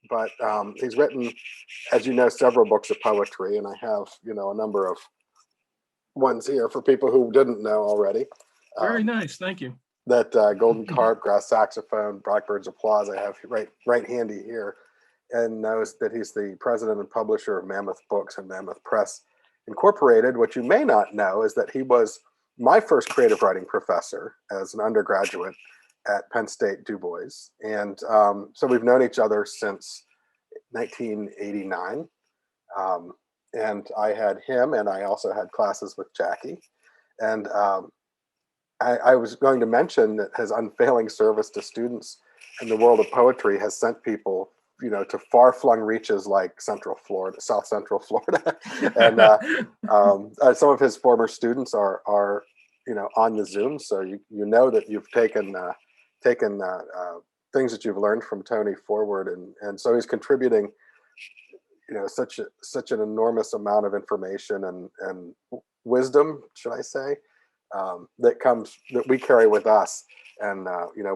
believe, but he's written, as you know, several books of poetry, and I have, a number of ones here for people who didn't know already. Very nice, thank you. That Golden Carp, Grass Saxophone, Blackbird's Applause I have right handy here, and knows that he's the president and publisher of Mammoth Books and Mammoth Press Incorporated. What you may not know is that he was my first creative writing professor as an undergraduate at Penn State Du Bois. And so we've known each other since 1989. And I had him, and I also had classes with Jackie. And I was going to mention that his unfailing service to students in the world of poetry has sent people, to far-flung reaches like South Central Florida. And some of his former students are on the Zoom. So you know that you've taken things that you've learned from Tony forward. And so he's contributing, such an enormous amount of information and wisdom, should I say, that we carry with us, and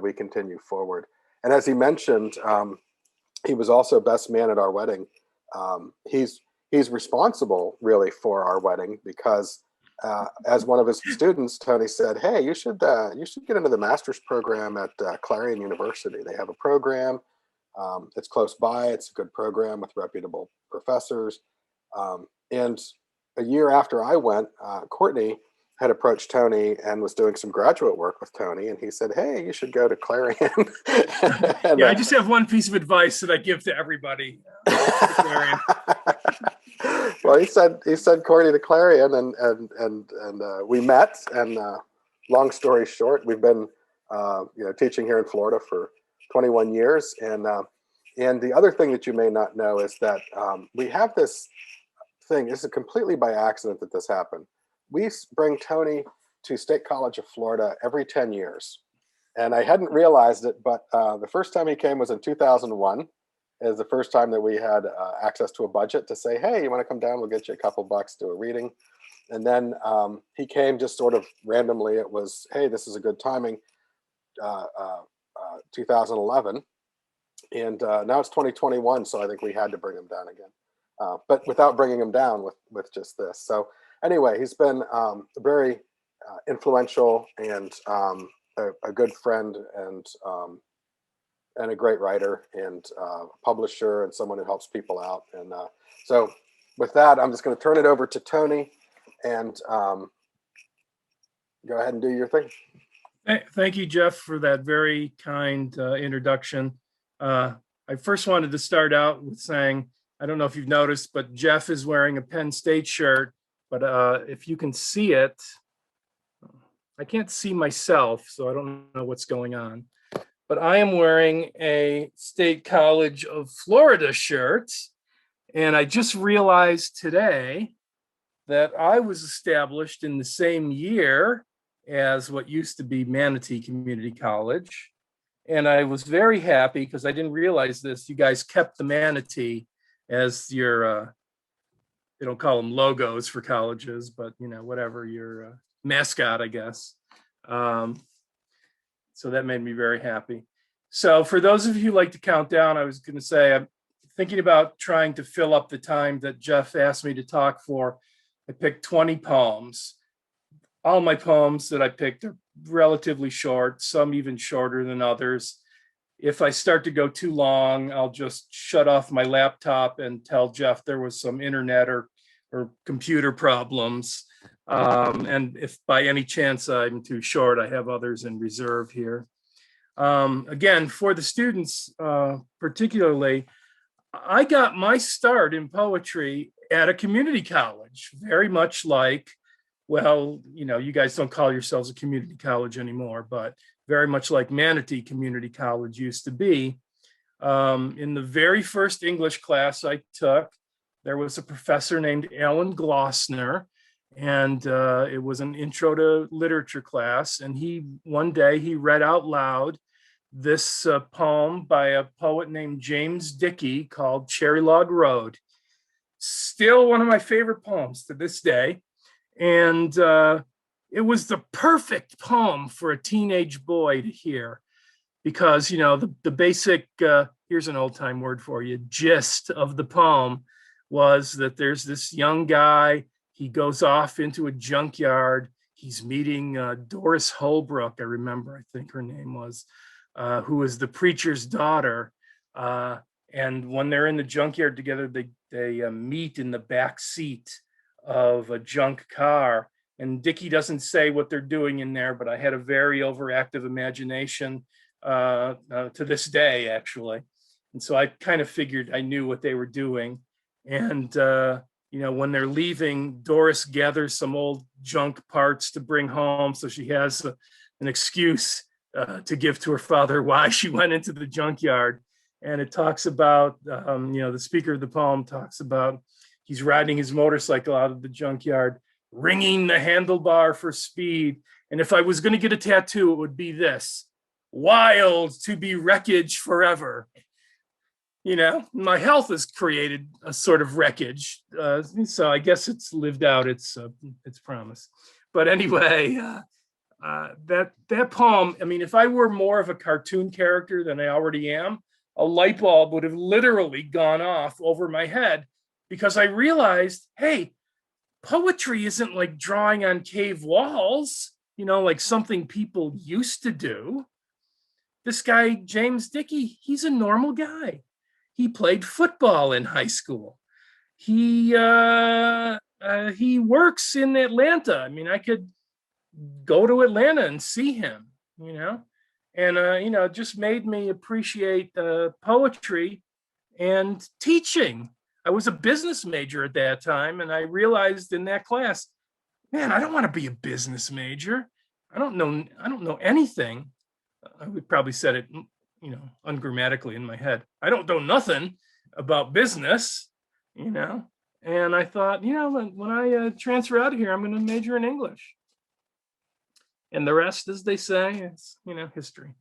we continue forward. And as he mentioned, he was also best man at our wedding. He's responsible really for our wedding because as one of his students, Tony said, "Hey, you should get into the master's program at Clarion University. They have a program. It's close by. It's a good program with reputable professors." And a year after I went, Courtney had approached Tony and was doing some graduate work with Tony, and he said, "Hey, you should go to Clarion." And, I just have one piece of advice that I give to everybody. Clarion. Well, he said Courtney to Clarion, and we met. And long story short, we've been teaching here in Florida for 21 years. And the other thing that you may not know is that we have this thing. This is completely by accident that this happened. We bring Tony to State College of Florida every 10 years. And I hadn't realized it, but the first time he came was in 2001. It was the first time that we had access to a budget to say, "Hey, you want to come down? We'll get you a couple bucks, do a reading." And then he came just sort of randomly. It was, "Hey, this is a good timing," 2011. And now it's 2021, so I think we had to bring him down again. But without bringing him down with just this. So anyway, he's been very influential and a good friend and a great writer and publisher and someone who helps people out. And so with that, I'm just going to turn it over to Tony and go ahead and do your thing. Thank you, Jeff, for that very kind introduction. I first wanted to start out with saying, I don't know if you've noticed, but Jeff is wearing a Penn State shirt, but if you can see it, I can't see myself, so I don't know what's going on. But I am wearing a State College of Florida shirt, and I just realized today that I was established in the same year as what used to be Manatee Community College. And I was very happy because I didn't realize this. You guys kept the manatee as your, they don't call them logos for colleges, but whatever, your mascot, I guess. So that made me very happy. So for those of you who like to count down, I was going to say, I'm thinking about trying to fill up the time that Jeff asked me to talk for. I picked 20 poems. All my poems that I picked are relatively short, some even shorter than others. If I start to go too long, I'll just shut off my laptop and tell Jeff there was some internet or computer problems. And if by any chance I'm too short, I have others in reserve here. Again, for the students particularly, I got my start in poetry at a community college, very much like, well, you guys don't call yourselves a community college anymore, but very much like Manatee Community College used to be. In the very first English class I took, there was a professor named Alan Glossner, and it was an intro to literature class. And one day he read out loud this poem by a poet named James Dickey called Cherry Log Road. Still one of my favorite poems to this day. And it was the perfect poem for a teenage boy to hear because, the basic here's an old time word for you, gist of the poem was that there's this young guy. He goes off into a junkyard. He's meeting Doris Holbrook, I remember, I think her name was, who is the preacher's daughter. And when they're in the junkyard together, they meet in the back seat of a junk car. And Dickie doesn't say what they're doing in there, but I had a very overactive imagination to this day, actually. And so I kind of figured I knew what they were doing. And when they're leaving, Doris gathers some old junk parts to bring home, so she has an excuse to give to her father why she went into the junkyard. And it talks about, the speaker of the poem talks about he's riding his motorcycle out of the junkyard, ringing the handlebar for speed. And if I was going to get a tattoo, it would be this: wild to be wreckage forever. My health has created a sort of wreckage. So I guess it's lived out its promise. But anyway, that poem, I mean, if I were more of a cartoon character than I already am, a light bulb would have literally gone off over my head, because I realized, hey, poetry isn't like drawing on cave walls, like something people used to do. This guy, James Dickey, he's a normal guy. He played football in high school. He works in Atlanta. I mean, I could go to Atlanta and see him, and it just made me appreciate poetry and teaching. I was a business major at that time, and I realized in that class, man, I don't want to be a business major. I don't know anything. I would probably said it, ungrammatically in my head. I don't know nothing about business, and I thought, when I transfer out of here, I'm going to major in English. And the rest, as they say, is, history.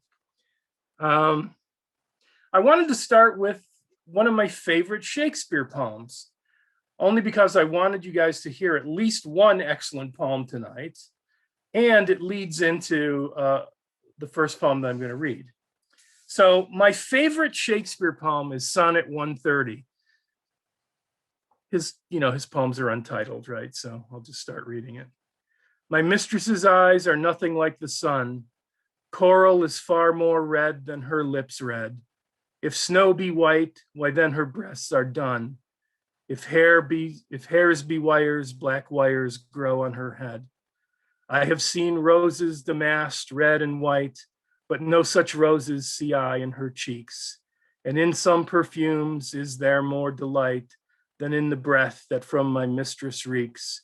I wanted to start with one of my favorite Shakespeare poems, only because I wanted you guys to hear at least one excellent poem tonight. And it leads into the first poem that I'm going to read. So my favorite Shakespeare poem is Sonnet 130. His poems are untitled, right? So I'll just start reading it. My mistress's eyes are nothing like the sun. Coral is far more red than her lips red. If snow be white, why then her breasts are dun. If hairs be wires, black wires grow on her head. I have seen roses damasked red and white, but no such roses see I in her cheeks. And in some perfumes is there more delight than in the breath that from my mistress reeks.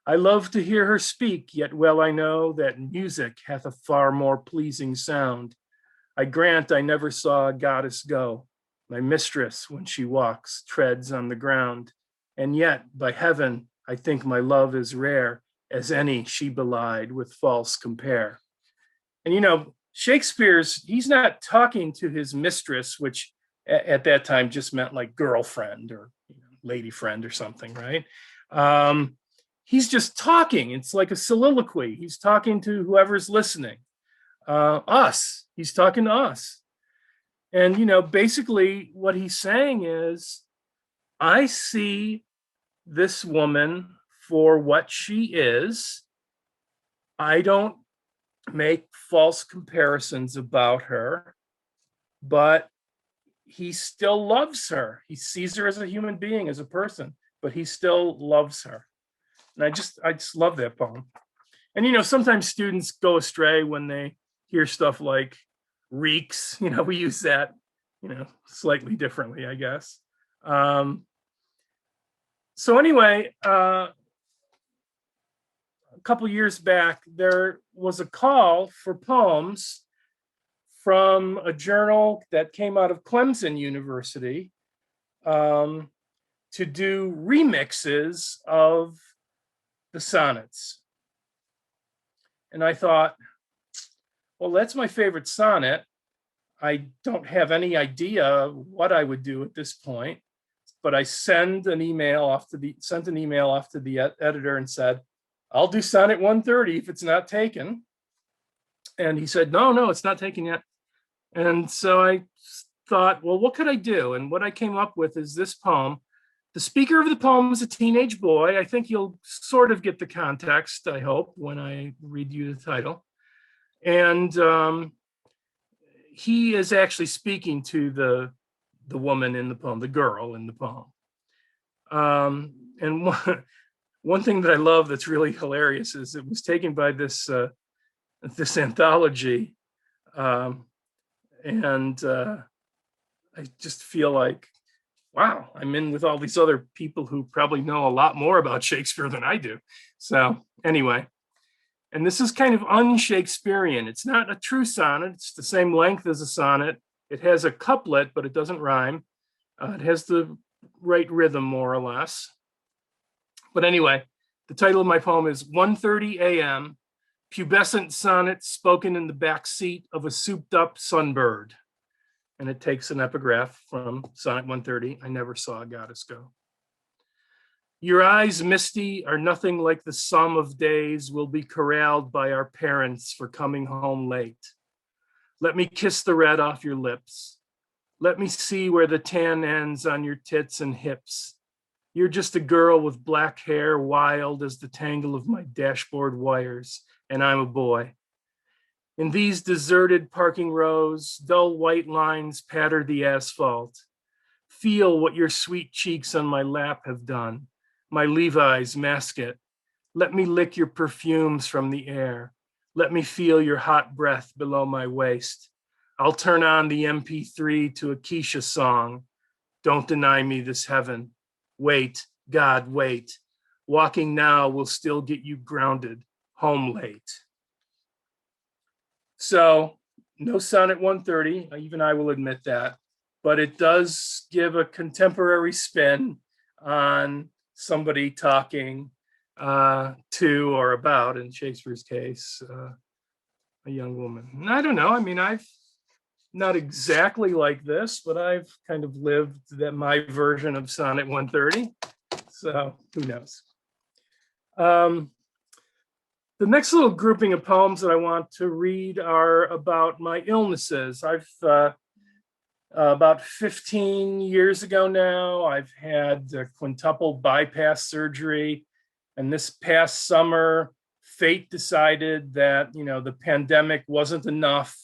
I love to hear her speak, yet well I know that music hath a far more pleasing sound. I grant I never saw a goddess go. My mistress, when she walks, treads on the ground. And yet, by heaven, I think my love is rare, as any she belied with false compare. And he's not talking to his mistress, which at that time just meant like girlfriend or lady friend or something, right? He's just talking. It's like a soliloquy. He's talking to whoever's listening. Us. He's talking to us. And, basically what he's saying is, I see this woman for what she is. I don't make false comparisons about her, but he still loves her. He sees her as a human being, as a person, but he still loves her. And I just love that poem. And, sometimes students go astray when they hear stuff like reeks. We use that, slightly differently, I guess. So anyway, a couple years back, there was a call for poems from a journal that came out of Clemson University to do remixes of the sonnets. And I thought, well, that's my favorite sonnet. I don't have any idea what I would do at this point, but I sent an email off to the editor and said, I'll do Sonnet 130 if it's not taken. And he said, no, it's not taken yet. And so I thought, well, what could I do? And what I came up with is this poem. The speaker of the poem is a teenage boy. I think you'll sort of get the context, I hope, when I read you the title. And he is actually speaking to the woman in the poem, the girl in the poem. And one thing that I love that's really hilarious is it was taken by this anthology. And I just feel like, wow, I'm in with all these other people who probably know a lot more about Shakespeare than I do. So anyway, and this is kind of un-Shakespearean. It's not a true sonnet. It's the same length as a sonnet. It has a couplet, but it doesn't rhyme. It has the right rhythm, more or less. But anyway, the title of my poem is 1:30 a.m., pubescent sonnet spoken in the back seat of a souped up sunbird. And it takes an epigraph from Sonnet 130, I never saw a goddess go. Your eyes, misty, are nothing like the sum of days we'll be corralled by our parents for coming home late. Let me kiss the red off your lips. Let me see where the tan ends on your tits and hips. You're just a girl with black hair, wild as the tangle of my dashboard wires, and I'm a boy. In these deserted parking rows, dull white lines patter the asphalt. Feel what your sweet cheeks on my lap have done. My Levi's mask it. Let me lick your perfumes from the air. Let me feel your hot breath below my waist. I'll turn on the MP3 to a Keisha song. Don't deny me this heaven. Wait, God, wait. Walking now will still get you grounded, home late. So no Sonnet 130, even I will admit that, but it does give a contemporary spin on somebody talking to or about, in Shakespeare's case, a young woman. And I don't know, I mean, I've not exactly like this, but I've kind of lived that my version of Sonnet 130. So who knows? The next little grouping of poems that I want to read are about my illnesses. I've about 15 years ago now, I've had quintuple bypass surgery. And this past summer, fate decided that, the pandemic wasn't enough.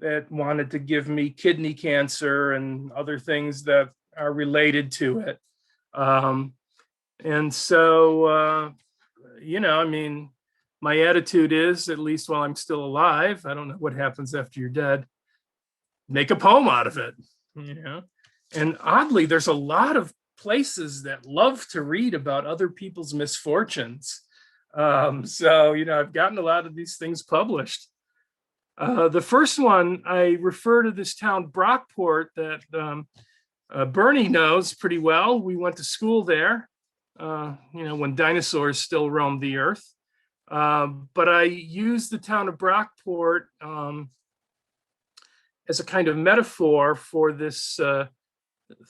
It wanted to give me kidney cancer and other things that are related to it. And so, I mean, my attitude is, at least while I'm still alive, I don't know what happens after you're dead, make a poem out of it, And oddly, there's a lot of places that love to read about other people's misfortunes. So, I've gotten a lot of these things published. The first one, I refer to this town, Brockport, that Bernie knows pretty well. We went to school there, when dinosaurs still roamed the earth. But I use the town of Brockport as a kind of metaphor for this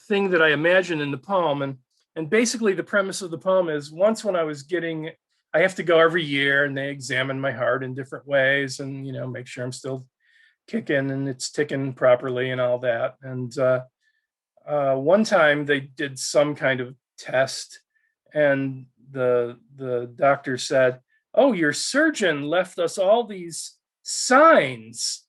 thing that I imagine in the poem. And basically the premise of the poem is, once when I have to go every year and they examine my heart in different ways and, make sure I'm still kicking and it's ticking properly and all that. And one time they did some kind of test and the doctor said, "Oh, your surgeon left us all these signs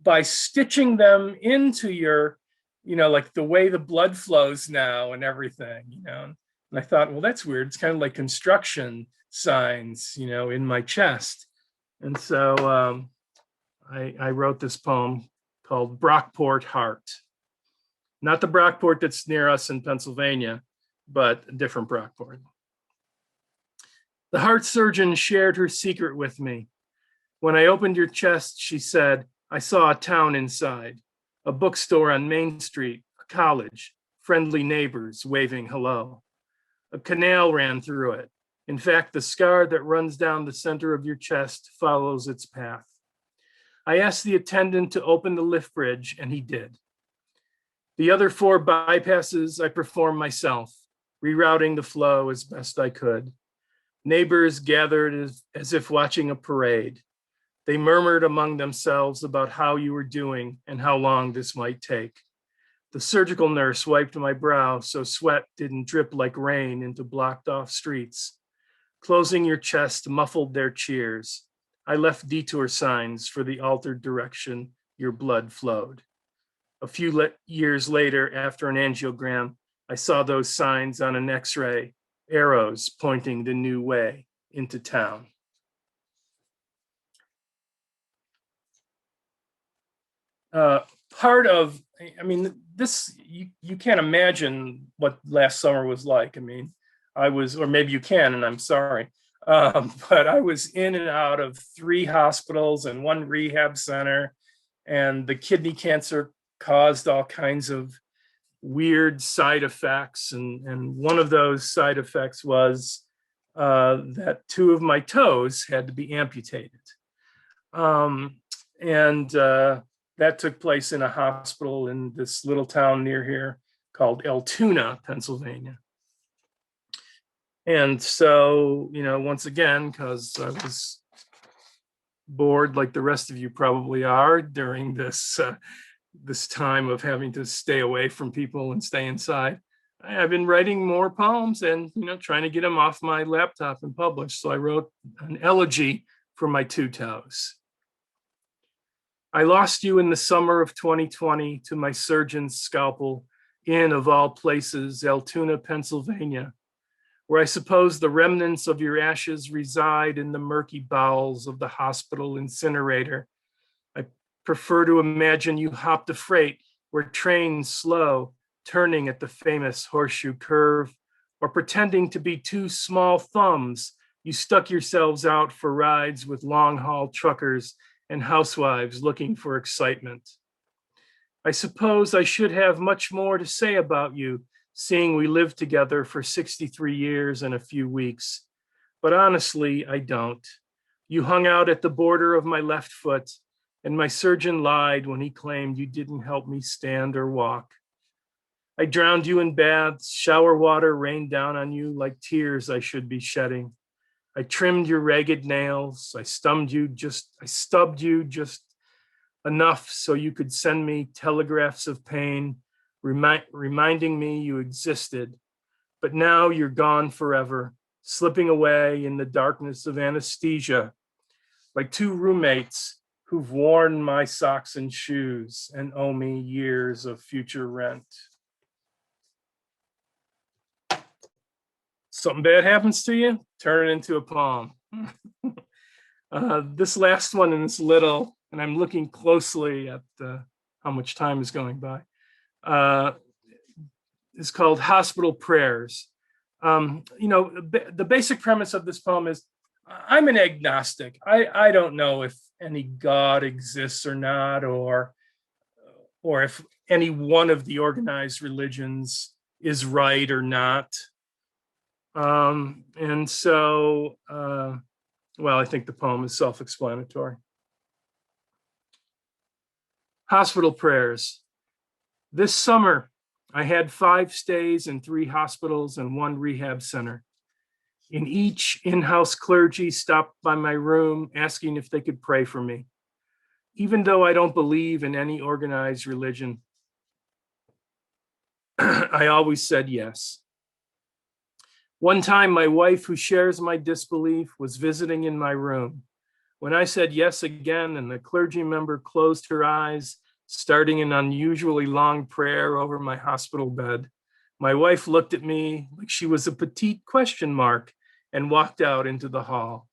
by stitching them into your, like the way the blood flows now and everything, And I thought, well, that's weird. It's kind of like construction signs, in my chest. And so I wrote this poem called Brockport Heart. Not the Brockport that's near us in Pennsylvania, but a different Brockport. The heart surgeon shared her secret with me. When I opened your chest, she said, I saw a town inside, a bookstore on Main Street, a college, friendly neighbors waving hello. A canal ran through it. In fact, the scar that runs down the center of your chest follows its path. I asked the attendant to open the lift bridge, and he did. The other 4 bypasses I performed myself, rerouting the flow as best I could. Neighbors gathered as if watching a parade. They murmured among themselves about how you were doing and how long this might take. The surgical nurse wiped my brow so sweat didn't drip like rain into blocked off streets. Closing your chest muffled their cheers. I left detour signs for the altered direction your blood flowed. A few years later, after an angiogram, I saw those signs on an x-ray, arrows pointing the new way into town. Part of, I mean, this, you can't imagine what last summer was like. I mean, I was, or maybe you can, and I'm sorry, but I was in and out of 3 hospitals and 1 rehab center, and the kidney cancer caused all kinds of weird side effects. And one of those side effects was that 2 of my toes had to be amputated. And that took place in a hospital in this little town near here called Altoona, Pennsylvania. And so, once again, because I was bored like the rest of you probably are during this time of having to stay away from people and stay inside, I've been writing more poems and, trying to get them off my laptop and published. So I wrote an elegy for my 2 toes. I lost you in the summer of 2020 to my surgeon's scalpel in, of all places, Altoona, Pennsylvania, where I suppose the remnants of your ashes reside in the murky bowels of the hospital incinerator. I prefer to imagine you hopped a freight where trains slow, turning at the famous horseshoe curve, or pretending to be 2 small thumbs, you stuck yourselves out for rides with long-haul truckers and housewives looking for excitement. I suppose I should have much more to say about you, seeing we lived together for 63 years and a few weeks. But honestly, I don't. You hung out at the border of my left foot, and my surgeon lied when he claimed you didn't help me stand or walk. I drowned you in baths, shower water rained down on you like tears I should be shedding. I trimmed your ragged nails. I stubbed you just enough so you could send me telegraphs of pain, reminding me you existed. But now you're gone forever, slipping away in the darkness of anesthesia, like 2 roommates who've worn my socks and shoes and owe me years of future rent. Something bad happens to you, turn it into a poem. This last one is little, and I'm looking closely at how much time is going by. It's called Hospital Prayers. The basic premise of this poem is I'm an agnostic. I don't know if any God exists or not, or if any one of the organized religions is right or not. And so, I think the poem is self-explanatory. Hospital Prayers. This summer, I had 5 stays in 3 hospitals and 1 rehab center. In each, in-house clergy stopped by my room asking if they could pray for me. Even though I don't believe in any organized religion, I always said yes. One time, my wife, who shares my disbelief, was visiting in my room. When I said yes again and the clergy member closed her eyes, starting an unusually long prayer over my hospital bed, my wife looked at me like she was a petite question mark and walked out into the hall.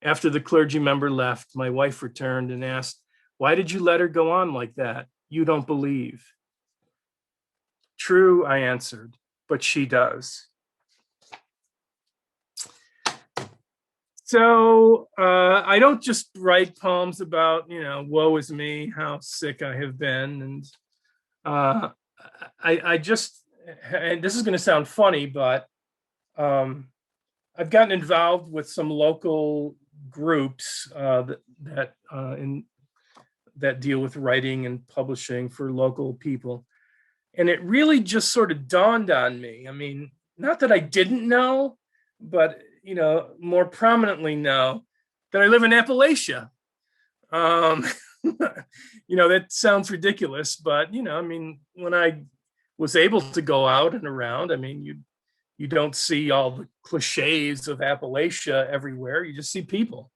After the clergy member left, my wife returned and asked, "Why did you let her go on like that? You don't believe." "True," I answered, "but she does." So I don't just write poems about, woe is me, how sick I have been. And I just, and this is going to sound funny, but I've gotten involved with some local groups that deal with writing and publishing for local people. And it really just sort of dawned on me. I mean, not that I didn't know, but more prominently know that I live in Appalachia. That sounds ridiculous, but I mean, when I was able to go out and around, I mean, you don't see all the cliches of Appalachia everywhere. You just see people,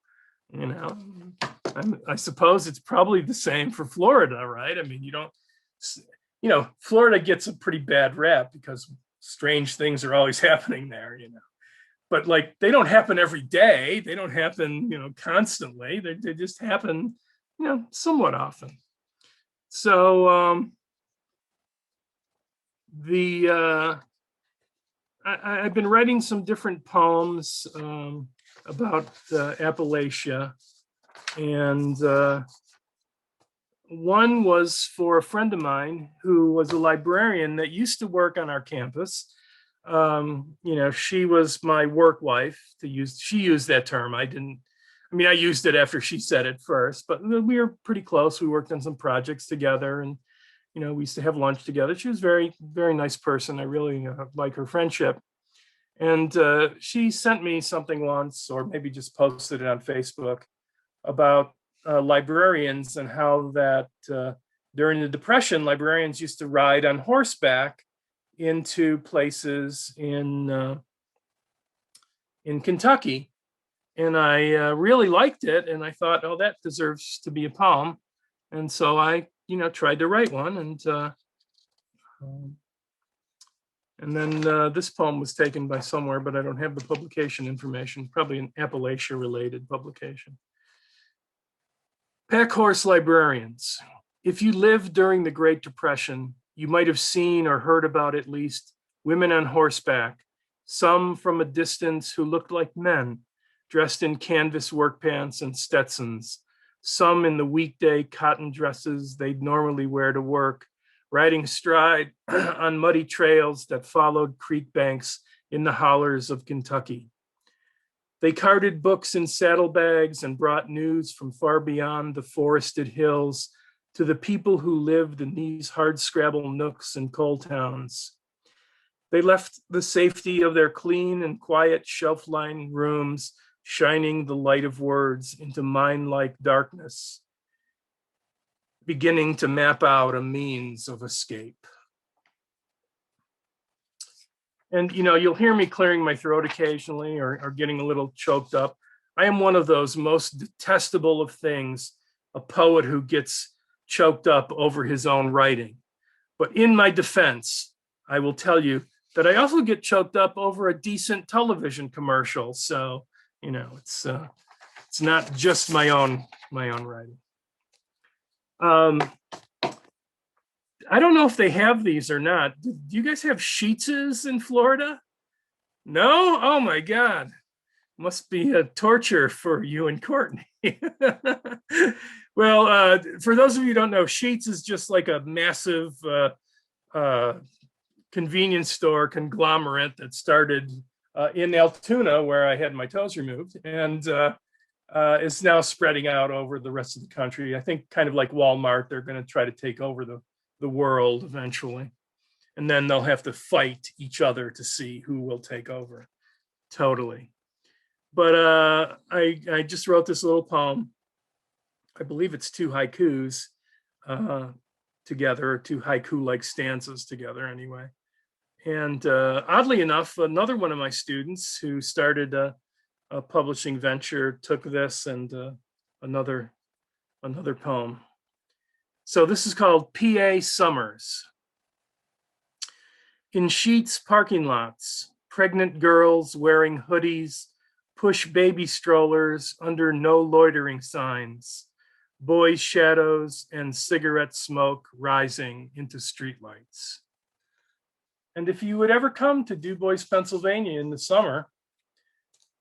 you know. I suppose it's probably the same for Florida, right? I mean, you don't, Florida gets a pretty bad rap because strange things are always happening there, but like they don't happen every day. They don't happen, constantly. They just happen, somewhat often. So I've been writing some different poems about Appalachia, and one was for a friend of mine who was a librarian that used to work on our campus. She was my work wife, she used that term. I didn't. I mean, I used it after she said it first, but we were pretty close. We worked on some projects together, and we used to have lunch together. She was very, very nice person. I really like her friendship. And she sent me something once, or maybe just posted it on Facebook, about librarians and how that during the Depression, librarians used to ride on horseback into places in Kentucky. And I really liked it. And I thought, oh, that deserves to be a poem. And so I, tried to write one. And then this poem was taken by somewhere, but I don't have the publication information, probably an Appalachia related publication. Packhorse librarians. If you lived during the Great Depression, you might have seen or heard about at least women on horseback, some from a distance who looked like men, dressed in canvas work pants and Stetsons, some in the weekday cotton dresses they'd normally wear to work, riding astride on muddy trails that followed creek banks in the hollers of Kentucky. They carted books in saddlebags and brought news from far beyond the forested hills to the people who lived in these hardscrabble nooks and coal towns. They left the safety of their clean and quiet shelf-lined rooms, shining the light of words into mine-like darkness, beginning to map out a means of escape. And, you'll hear me clearing my throat occasionally or getting a little choked up. I am one of those most detestable of things, a poet who gets choked up over his own writing. But in my defense, I will tell you that I also get choked up over a decent television commercial. So, it's not just my own writing. I don't know if they have these or not. Do you guys have Sheetses in Florida? No? Oh my God. Must be a torture for you and Courtney. Well, for those of you who don't know, Sheetz is just like a massive convenience store conglomerate that started in Altoona, where I had my toes removed, and is now spreading out over the rest of the country. I think kind of like Walmart, they're going to try to take over the world eventually. And then they'll have to fight each other to see who will take over. Totally. But I just wrote this little poem. I believe it's 2 haikus together, 2 haiku-like stanzas together anyway. And oddly enough, another one of my students who started a publishing venture took this and another poem. So this is called PA Summers. In Sheetz parking lots, pregnant girls wearing hoodies push baby strollers under no loitering signs, boys' shadows and cigarette smoke rising into streetlights. And if you would ever come to Du Bois, Pennsylvania in the summer,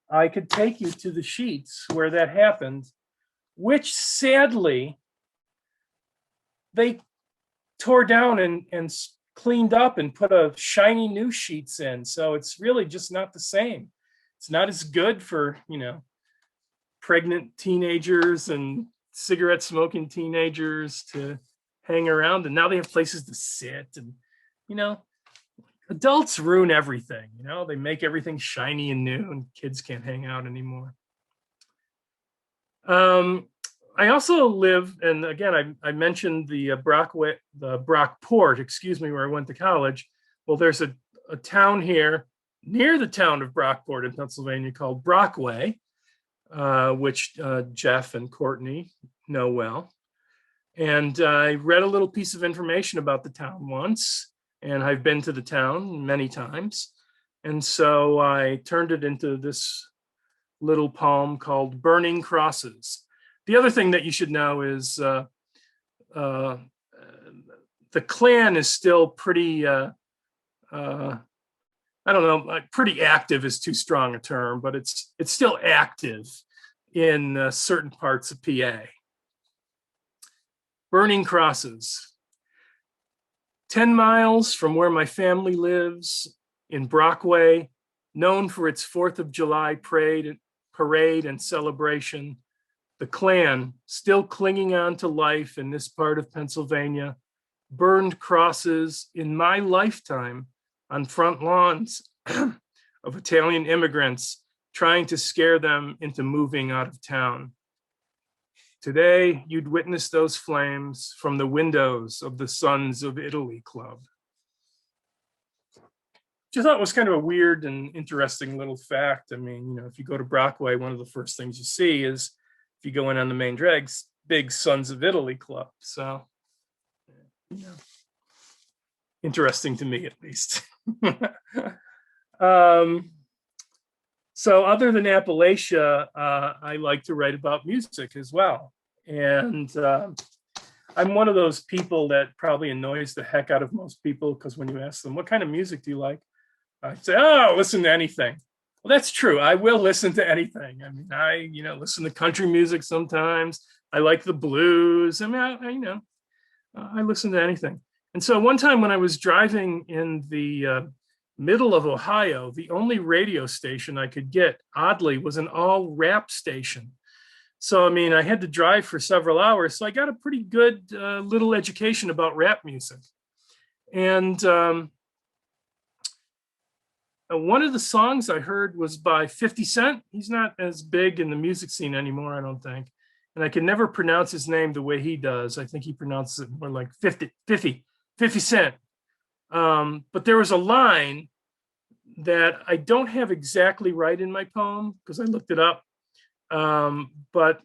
I could take you to the Sheetz where that happened, which sadly, they tore down and cleaned up and put a shiny new Sheetz in. So it's really just not the same. It's not as good for, pregnant teenagers and cigarette smoking teenagers to hang around. And now they have places to sit and, adults ruin everything. They make everything shiny and new and kids can't hang out anymore. I also live, and again, I mentioned the Brockway, the Brockport, excuse me, where I went to college. Well, there's a town here near the town of Brockport in Pennsylvania called Brockway, which Jeff and Courtney know well. And I read a little piece of information about the town once, and I've been to the town many times. And so I turned it into this little poem called Burning Crosses. The other thing that you should know is the Klan is still pretty, I don't know, pretty active is too strong a term, but it's still active in certain parts of PA. Burning Crosses. 10 miles from where my family lives in Brockway, known for its 4th of July parade and celebration, the Klan, still clinging on to life in this part of Pennsylvania, burned crosses in my lifetime on front lawns of Italian immigrants trying to scare them into moving out of town. Today, you'd witness those flames from the windows of the Sons of Italy Club. Which I thought was kind of a weird and interesting little fact. I mean, you know, if you go to Brockway, one of the first things you see is, if you go in on the main drags, big Sons of Italy Club. So, you know, interesting to me at least. So other than Appalachia, I like to write about music as well. And I'm one of those people that probably annoys the heck out of most people, because when you ask them, what kind of music do you like? I say, oh, listen to anything. Well, that's true. I will listen to anything. I mean, I listen to country music sometimes. I like the blues. I mean, I listen to anything. And so one time when I was driving in the middle of Ohio, the only radio station I could get, oddly, was an all rap station. So, I mean, I had to drive for several hours. So I got a pretty good little education about rap music. And one of the songs I heard was by 50 Cent. He's not as big in the music scene anymore, I don't think. And I can never pronounce his name the way he does. I think he pronounces it more like 50 Cent. But there was a line that I don't have exactly right in my poem because I looked it up. But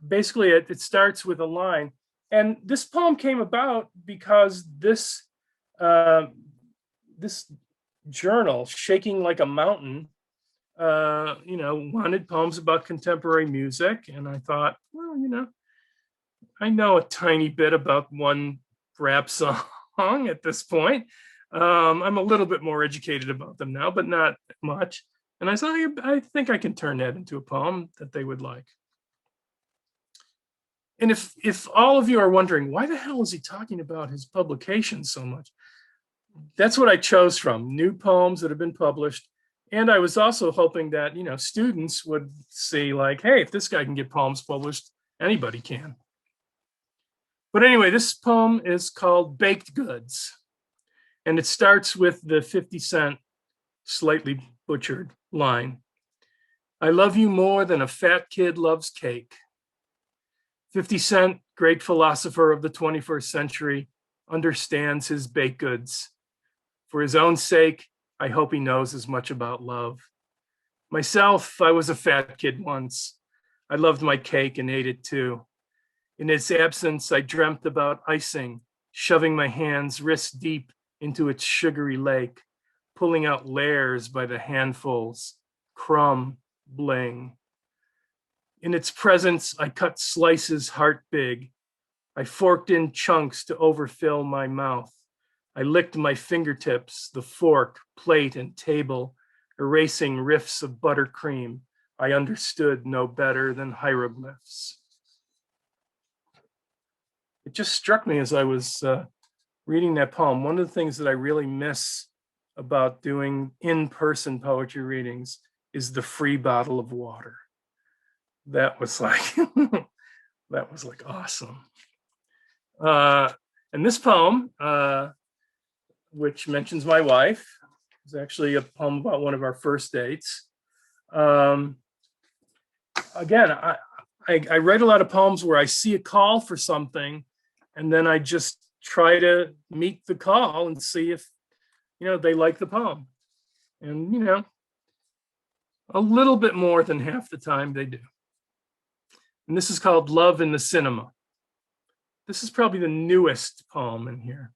basically it starts with a line. And this poem came about because this journal, Shaking Like a Mountain, wanted poems about contemporary music. And I thought, well, I know a tiny bit about one rap song at this point. I'm a little bit more educated about them now, but not much. And I thought, I think I can turn that into a poem that they would like. And if all of you are wondering, why the hell is he talking about his publications so much? That's what I chose from, new poems that have been published. And I was also hoping that, students would see like, hey, if this guy can get poems published, anybody can. But anyway, this poem is called Baked Goods. And it starts with the 50 Cent, slightly butchered line. I love you more than a fat kid loves cake. 50 Cent, great philosopher of the 21st century, understands his baked goods. For his own sake, I hope he knows as much about love. Myself, I was a fat kid once. I loved my cake and ate it too. In its absence, I dreamt about icing, shoving my hands wrist deep into its sugary lake, pulling out layers by the handfuls, crumb, bling. In its presence, I cut slices heart big. I forked in chunks to overfill my mouth. I licked my fingertips, the fork, plate, and table, erasing riffs of buttercream I understood no better than hieroglyphs. It just struck me as I was reading that poem. One of the things that I really miss about doing in-person poetry readings is the free bottle of water. That was like, awesome. And this poem, which mentions my wife, is actually a poem about one of our first dates. Again, I write a lot of poems where I see a call for something, and then I just try to meet the call and see if, they like the poem. And, a little bit more than half the time they do. And this is called Love in the Cinema. This is probably the newest poem in here.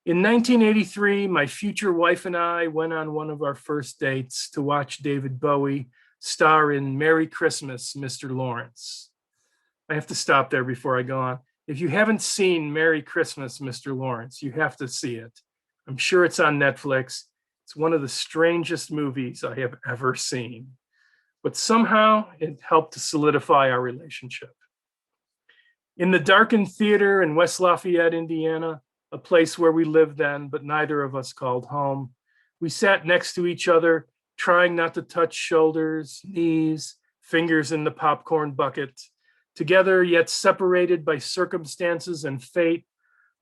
In 1983, my future wife and I went on one of our first dates to watch David Bowie star in Merry Christmas, Mr. Lawrence. I have to stop there before I go on. If you haven't seen Merry Christmas, Mr. Lawrence, you have to see it. I'm sure it's on Netflix. It's one of the strangest movies I have ever seen. But somehow it helped to solidify our relationship. In the darkened theater in West Lafayette, Indiana, a place where we lived then, but neither of us called home, we sat next to each other, trying not to touch shoulders, knees, fingers in the popcorn bucket, together yet separated by circumstances and fate,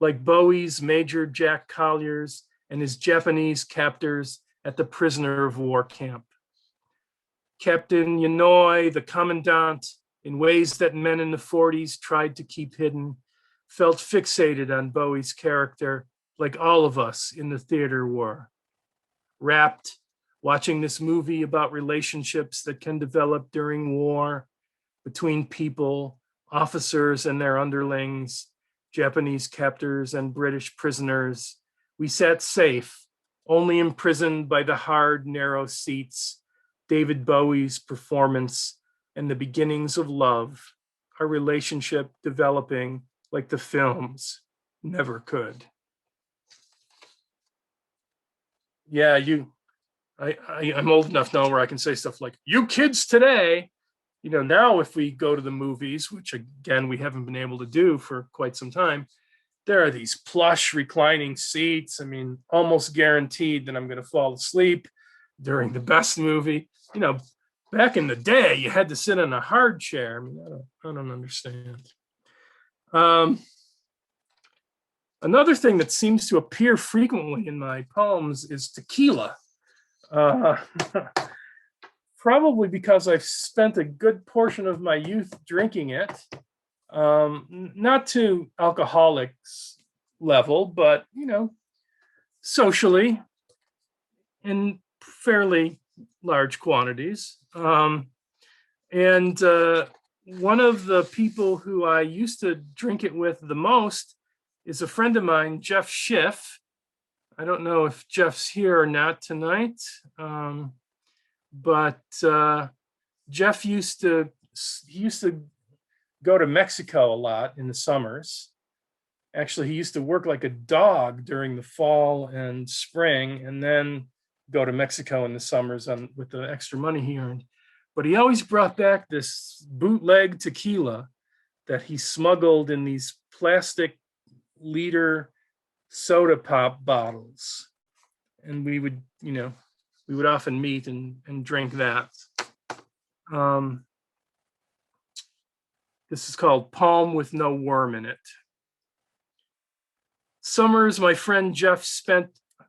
like Bowie's Major Jack Colliers and his Japanese captors at the prisoner of war camp. Captain Yanoy, the commandant, in ways that men in the 40s tried to keep hidden, felt fixated on Bowie's character, like all of us in the theater were. Rapt, watching this movie about relationships that can develop during war between people, officers and their underlings, Japanese captors and British prisoners, we sat safe, only imprisoned by the hard, narrow seats, David Bowie's performance, and the beginnings of love, our relationship developing like the films never could. Yeah, I'm old enough now where I can say stuff like, you kids today, now if we go to the movies, which again, we haven't been able to do for quite some time, there are these plush reclining seats. I mean, almost guaranteed that I'm going to fall asleep during the best movie. Back in the day, you had to sit in a hard chair. I mean, I don't understand. Another thing that seems to appear frequently in my poems is tequila. Probably because I've spent a good portion of my youth drinking it. Not to alcoholics level, but, socially in fairly large quantities. And one of the people who I used to drink it with the most is a friend of mine, Jeff Schiff. I don't know if Jeff's here or not tonight, but Jeff used to go to Mexico a lot in the summers. Actually, he used to work like a dog during the fall and spring, and then go to Mexico in the summers with the extra money he earned. But he always brought back this bootleg tequila that he smuggled in these plastic liter soda pop bottles. And we would often meet and drink that. This is called Palm with No Worm in It. Summers my friend Jeff spent,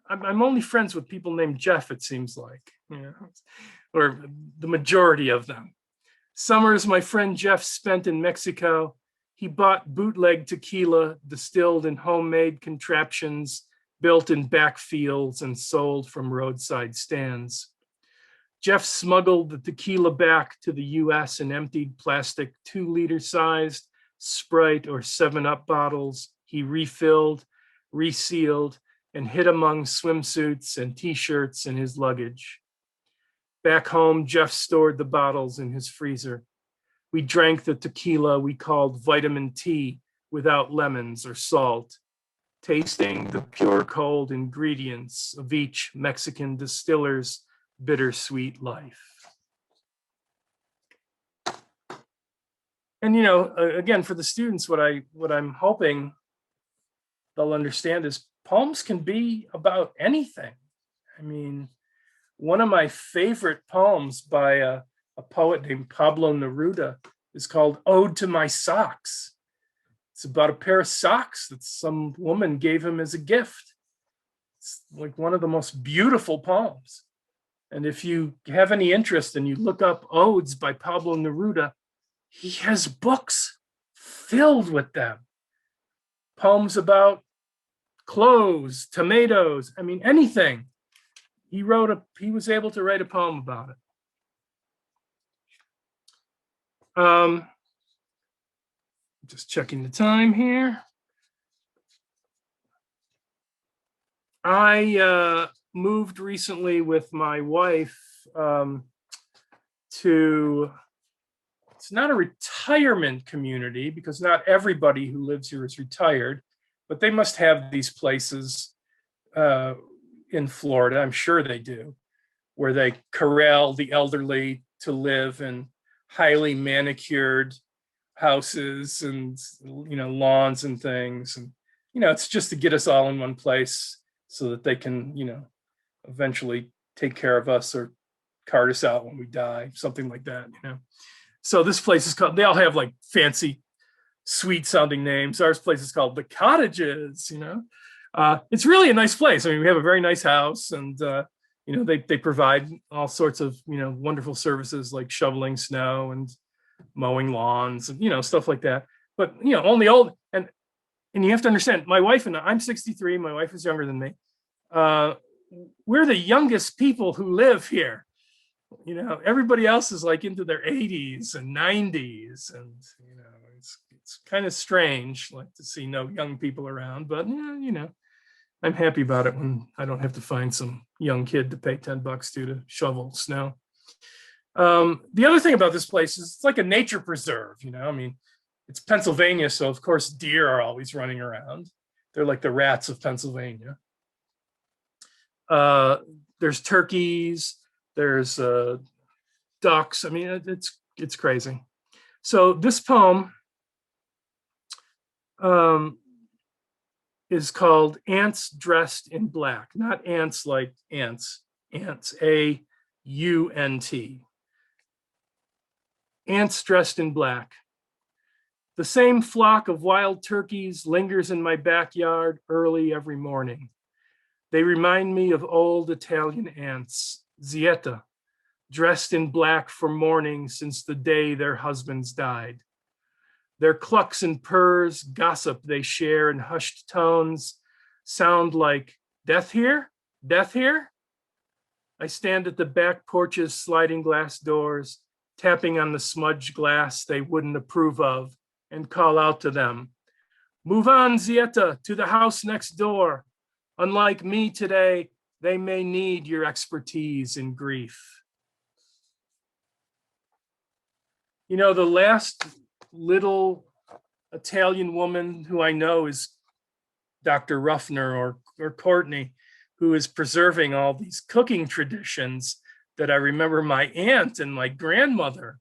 I'm only friends with people named Jeff, it seems like, or the majority of them. Summers my friend Jeff spent in Mexico. He bought bootleg tequila distilled in homemade contraptions built in backfields and sold from roadside stands. Jeff smuggled the tequila back to the US in emptied plastic 2-liter sized Sprite or 7-Up bottles. He refilled, resealed, and hid among swimsuits and t-shirts in his luggage. Back home, Jeff stored the bottles in his freezer. We drank the tequila we called vitamin T without lemons or salt, tasting the pure cold ingredients of each Mexican distiller's bittersweet life. And again, for the students, what I'm hoping they'll understand is poems can be about anything. I mean, one of my favorite poems by a poet named Pablo Neruda is called Ode to My Socks. It's about a pair of socks that some woman gave him as a gift. It's like one of the most beautiful poems. And if you have any interest and you look up odes by Pablo Neruda, he has books filled with them. Poems about clothes, tomatoes, I mean, anything. He was able to write a poem about it. Just checking the time here. I moved recently with my wife to, it's not a retirement community because not everybody who lives here is retired, but they must have these places in Florida, I'm sure they do, where they corral the elderly to live in highly manicured houses and, you know, lawns and things. And, you know, it's just to get us all in one place so that they can, you know, eventually take care of us or cart us out when we die, something like that, you know. So this place is called, they all have like fancy, sweet sounding names. Our place is called The Cottages, you know. It's really a nice place. I mean, we have a very nice house, and you know, they provide all sorts of, you know, wonderful services like shoveling snow and mowing lawns and, you know, stuff like that. But, you know, only old, and you have to understand, my wife and I'm 63, my wife is younger than me. We're the youngest people who live here. You know, everybody else is like into their 80s and 90s, and, you know, it's kind of strange, like, to see no young people around, but yeah, you know, I'm happy about it when I don't have to find some young kid to pay $10 to shovel snow. The other thing about this place is it's like a nature preserve, you know. I mean, it's Pennsylvania, so of course deer are always running around. They're like the rats of Pennsylvania. There's turkeys, there's ducks. I mean, it's crazy. So this poem is called Ants Dressed in Black. Not ants like ants, ants, A-U-N-T. Ants dressed in black. The same flock of wild turkeys lingers in my backyard early every morning. They remind me of old Italian ants, Zietta, dressed in black for mourning since the day their husbands died. Their clucks and purrs, gossip they share in hushed tones, sound like, death here? Death here? I stand at the back porch's sliding glass doors, tapping on the smudged glass they wouldn't approve of, and call out to them, move on, Zietta, to the house next door. Unlike me today, they may need your expertise in grief. You know, the last little Italian woman who I know is Dr. Ruffner or Courtney, who is preserving all these cooking traditions that I remember my aunt and my grandmother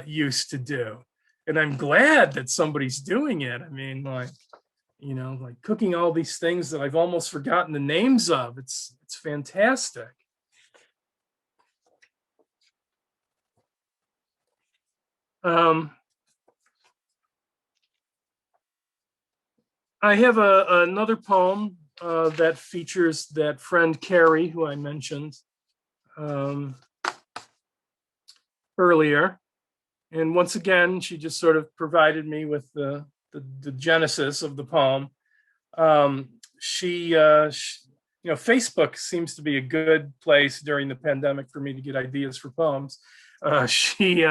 used to do. And I'm glad that somebody's doing it. I mean, like, you know, like cooking all these things that I've almost forgotten the names of. It's fantastic. I have another poem that features that friend Carrie, who I mentioned earlier. And once again, she just sort of provided me with the genesis of the poem. You know, Facebook seems to be a good place during the pandemic for me to get ideas for poems. She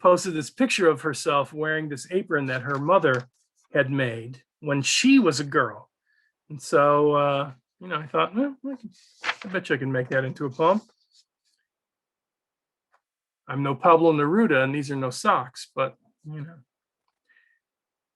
posted this picture of herself wearing this apron that her mother had made when she was a girl. And so, you know, I thought, well, I bet you I can make that into a poem. I'm no Pablo Neruda, and these are no socks, but, you know.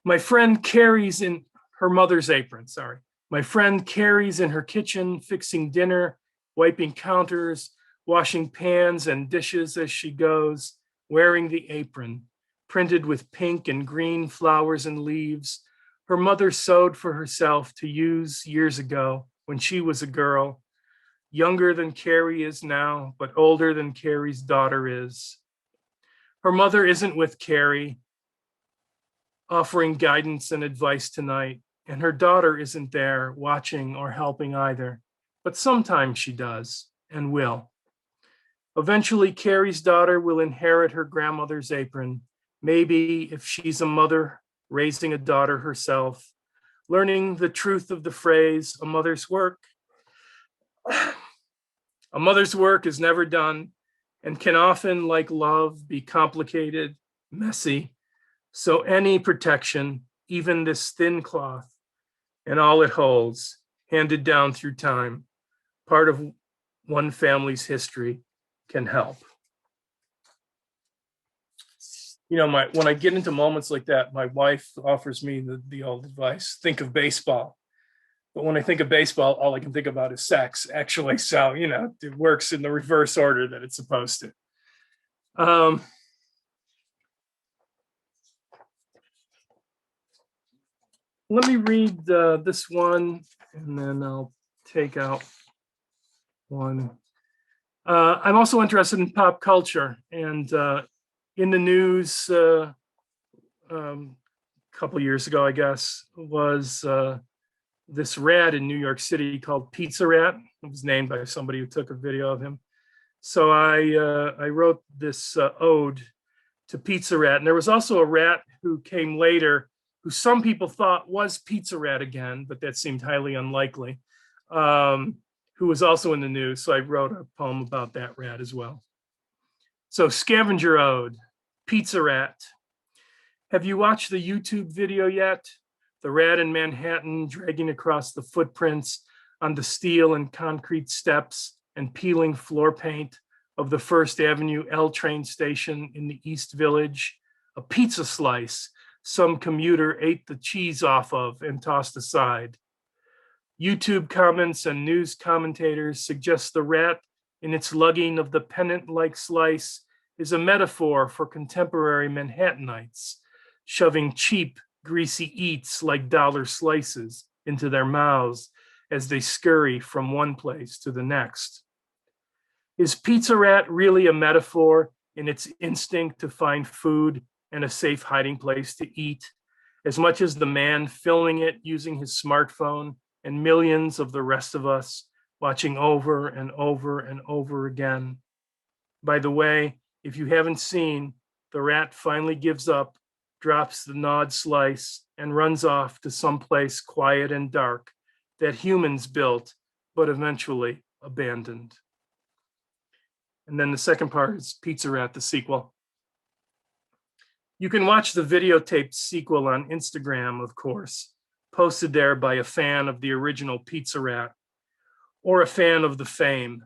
My friend carries in her mother's apron, sorry. My friend carries in her kitchen, fixing dinner, wiping counters, washing pans and dishes as she goes, wearing the apron, printed with pink and green flowers and leaves. Her mother sewed for herself to use years ago when she was a girl, younger than Carrie is now, but older than Carrie's daughter is. Her mother isn't with Carrie, offering guidance and advice tonight, and her daughter isn't there watching or helping either, but sometimes she does and will. Eventually, Carrie's daughter will inherit her grandmother's apron, Maybe if she's a mother raising a daughter herself, learning the truth of the phrase, a mother's work. A mother's work is never done and can often, like love, be complicated, messy. So any protection, even this thin cloth and all it holds, handed down through time, part of one family's history, can help. You know, when I get into moments like that, my wife offers me the old advice: think of baseball. But when I think of baseball, all I can think about is sex, actually. So, you know, it works in the reverse order that it's supposed to. Let me read this one, and then I'll take out one. I'm also interested in pop culture, and in the news a couple years ago, I guess, was this rat in New York City called Pizza Rat. It was named by somebody who took a video of him. So I wrote this ode to Pizza Rat. And there was also a rat who came later, who some people thought was Pizza Rat again, but that seemed highly unlikely, who was also in the news. So I wrote a poem about that rat as well. So Scavenger Ode, Pizza Rat. Have you watched the YouTube video yet? The rat in Manhattan dragging across the footprints on the steel and concrete steps and peeling floor paint of the First Avenue L train station in the East Village, a pizza slice some commuter ate the cheese off of and tossed aside. YouTube comments and news commentators suggest the rat in its lugging of the pennant-like slice is a metaphor for contemporary Manhattanites, shoving cheap, greasy eats like dollar slices into their mouths as they scurry from one place to the next. Is Pizza Rat really a metaphor in its instinct to find food and a safe hiding place to eat, as much as the man filming it using his smartphone and millions of the rest of us watching over and over and over again? By the way, if you haven't seen, the rat finally gives up, drops the gnawed slice, and runs off to someplace quiet and dark that humans built, but eventually abandoned. And then the second part is Pizza Rat, the sequel. You can watch the videotaped sequel on Instagram, of course, posted there by a fan of the original Pizza Rat, or a fan of the fame,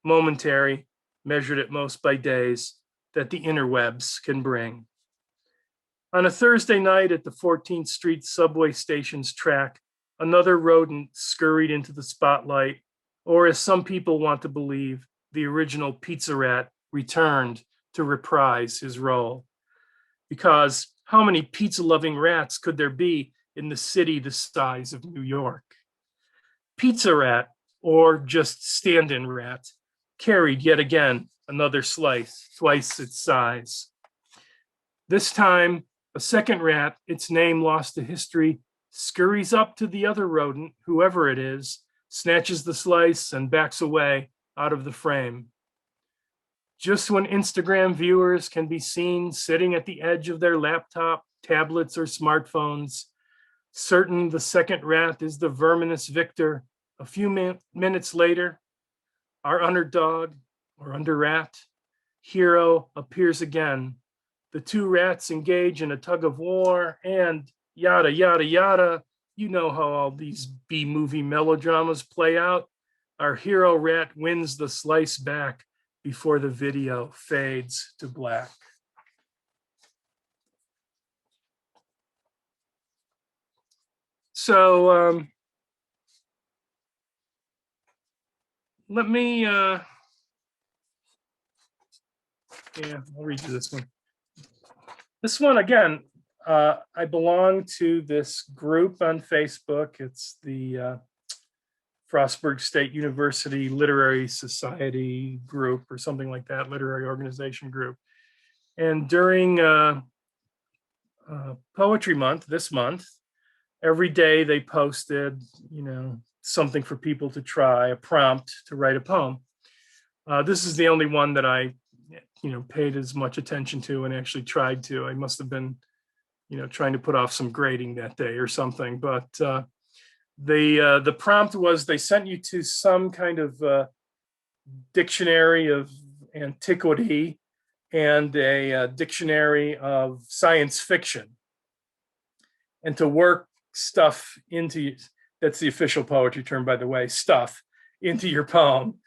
momentary, measured at most by days, that the interwebs can bring. On a Thursday night at the 14th Street subway station's track, another rodent scurried into the spotlight, or as some people want to believe, the original Pizza Rat returned to reprise his role. Because how many pizza-loving rats could there be in the city the size of New York? Pizza Rat, or just stand-in rat, carried yet again another slice, twice its size. This time, a second rat, its name lost to history, scurries up to the other rodent, whoever it is, snatches the slice and backs away out of the frame. Just when Instagram viewers can be seen sitting at the edge of their laptop, tablets, or smartphones, certain the second rat is the verminous victor, a few minutes later, our underdog, or under rat, hero appears again. The two rats engage in a tug of war and yada, yada, yada. You know how all these B-movie melodramas play out. Our hero rat wins the slice back before the video fades to black. So let me, I'll read you this one. This one, again, I belong to this group on Facebook. It's the Frostburg State University Literary Society group or something like that, literary organization group. And during Poetry Month, this month, every day they posted, something for people to try, a prompt to write a poem. This is the only one that I paid as much attention to and actually tried to. I must have been, trying to put off some grading that day or something. But the prompt was they sent you to some kind of dictionary of antiquity and a dictionary of science fiction, and to work stuff into, that's the official poetry term, by the way, stuff into your poem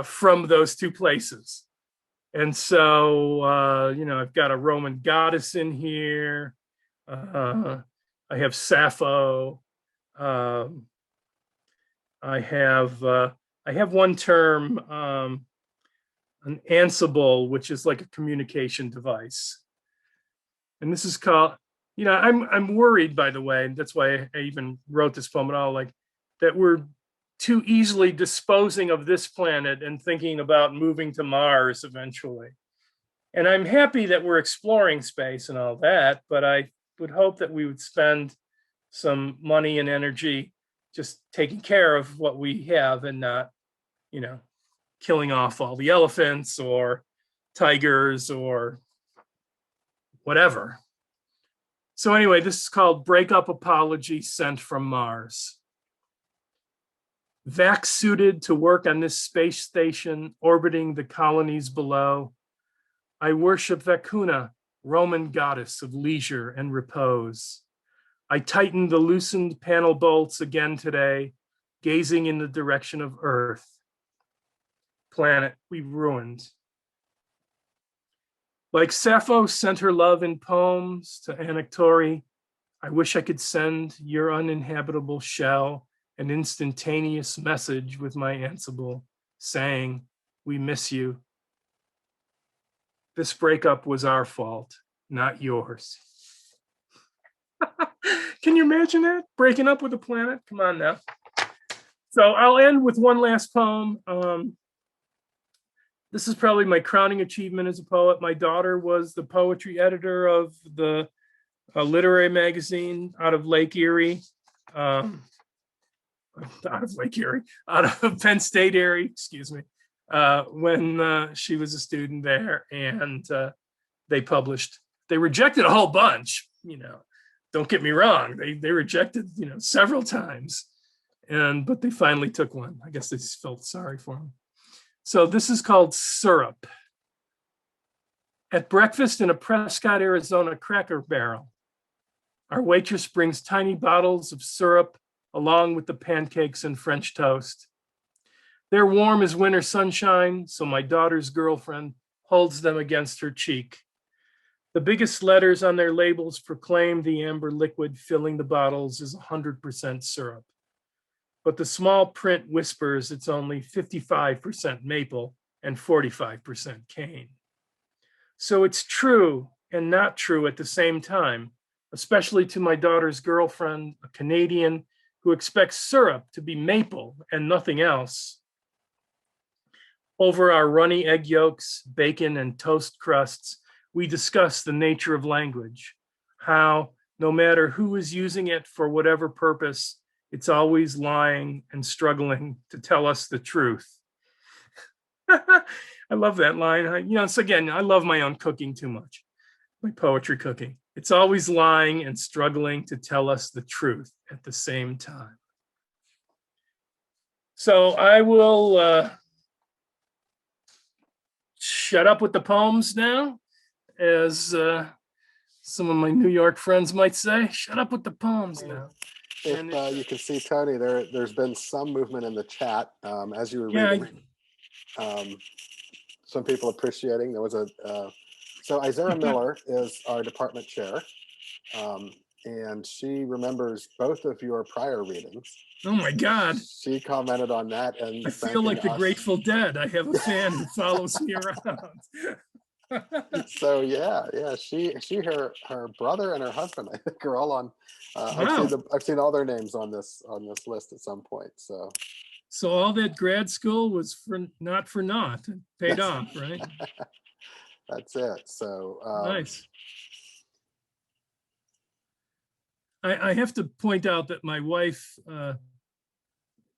from those two places. And so, I've got a Roman goddess in here. I have Sappho. I have one term, an Ansible, which is like a communication device. And this is called, I'm worried, by the way, and that's why I even wrote this poem at all, like that we're too easily disposing of this planet and thinking about moving to Mars eventually. And I'm happy that we're exploring space and all that, but I would hope that we would spend some money and energy just taking care of what we have and not, killing off all the elephants or tigers or whatever. So anyway, this is called Breakup Apology Sent from Mars. Vac suited to work on this space station orbiting the colonies below, I worship Vacuna, Roman goddess of leisure and repose. I tighten the loosened panel bolts again today, gazing in the direction of Earth. Planet we ruined. Like Sappho sent her love in poems to Anactori, I wish I could send your uninhabitable shell an instantaneous message with my Ansible saying, we miss you. This breakup was our fault, not yours. Can you imagine that? Breaking up with a planet? Come on now. So I'll end with one last poem. This is probably my crowning achievement as a poet. My daughter was the poetry editor of the literary magazine out of Lake Erie. Out of Penn State area, excuse me, when she was a student there, and they rejected a whole bunch, don't get me wrong, they rejected, several times, but they finally took one. I guess they felt sorry for him. So this is called Syrup. At breakfast in a Prescott, Arizona Cracker Barrel, our waitress brings tiny bottles of syrup along with the pancakes and French toast. They're warm as winter sunshine, so my daughter's girlfriend holds them against her cheek. The biggest letters on their labels proclaim the amber liquid filling the bottles is 100% syrup. But the small print whispers it's only 55% maple and 45% cane. So it's true and not true at the same time, especially to my daughter's girlfriend, a Canadian who expects syrup to be maple and nothing else. Over our runny egg yolks, bacon, and toast crusts, we discuss the nature of language, how no matter who is using it for whatever purpose, it's always lying and struggling to tell us the truth. I love that line. So again, I love my own cooking too much, my poetry cooking. It's always lying and struggling to tell us the truth at the same time. So I will shut up with the poems now, as some of my New York friends might say. Shut up with the poems now. If you can see, Tony, there's been some movement in the chat as you were reading. Some people appreciating. There was so Isaiah Miller is our department chair, and she remembers both of your prior readings. Oh my God. She commented on that, and I feel like the Grateful Dead. I have a fan who follows me around. So yeah, she her brother and her husband, I think, are all on. Wow. I've seen all their names on this list at some point. So all that grad school was not for naught. It paid off, right? That's it. So nice. I have to point out that my wife,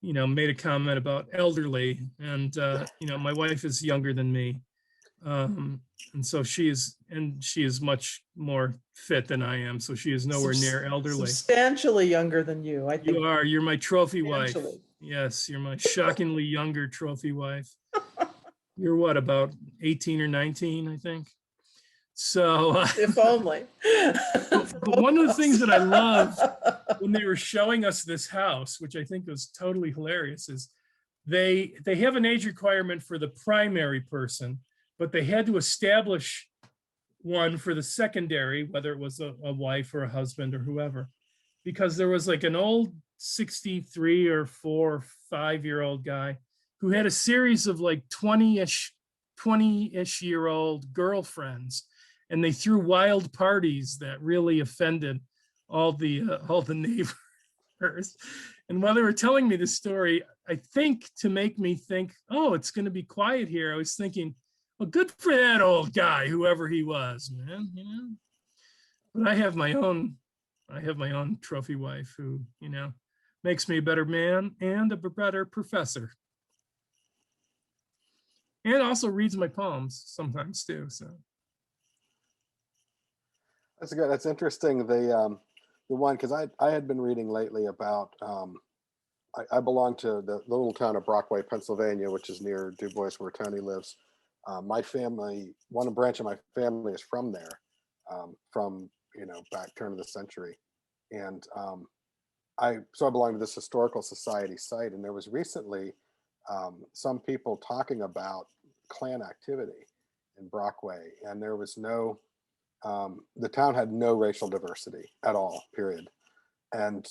made a comment about elderly, and my wife is younger than me. And so she is much more fit than I am. So she is nowhere near elderly. Substantially younger than you, I think. You're my trophy wife. Substantially. Yes, you're my shockingly younger trophy wife. You're what, about 18 or 19, I think. So, If only. but one of the things that I loved when they were showing us this house, which I think was totally hilarious, is they have an age requirement for the primary person, but they had to establish one for the secondary, whether it was a wife or a husband or whoever, because there was like an old 63 or 4 or 5-year-old guy who had a series of like 20-ish year old girlfriends, and they threw wild parties that really offended all the neighbors. And while they were telling me the story, I think to make me think, oh, it's going to be quiet here, I was thinking, well, good for that old guy, whoever he was, man, you know. But I have my own trophy wife who, you know, makes me a better man and a better professor. And also reads my poems sometimes too. So That's good. That's interesting. The one, because I had been reading lately about I belong to the little town of Brockway, Pennsylvania, which is near Du Bois, where Tony lives. My family, one branch of my family is from there, from, you know, back turn of the century, and I belong to this historical society site, and there was recently some people talking about Klan activity in Brockway, and there was no, the town had no racial diversity at all, period. And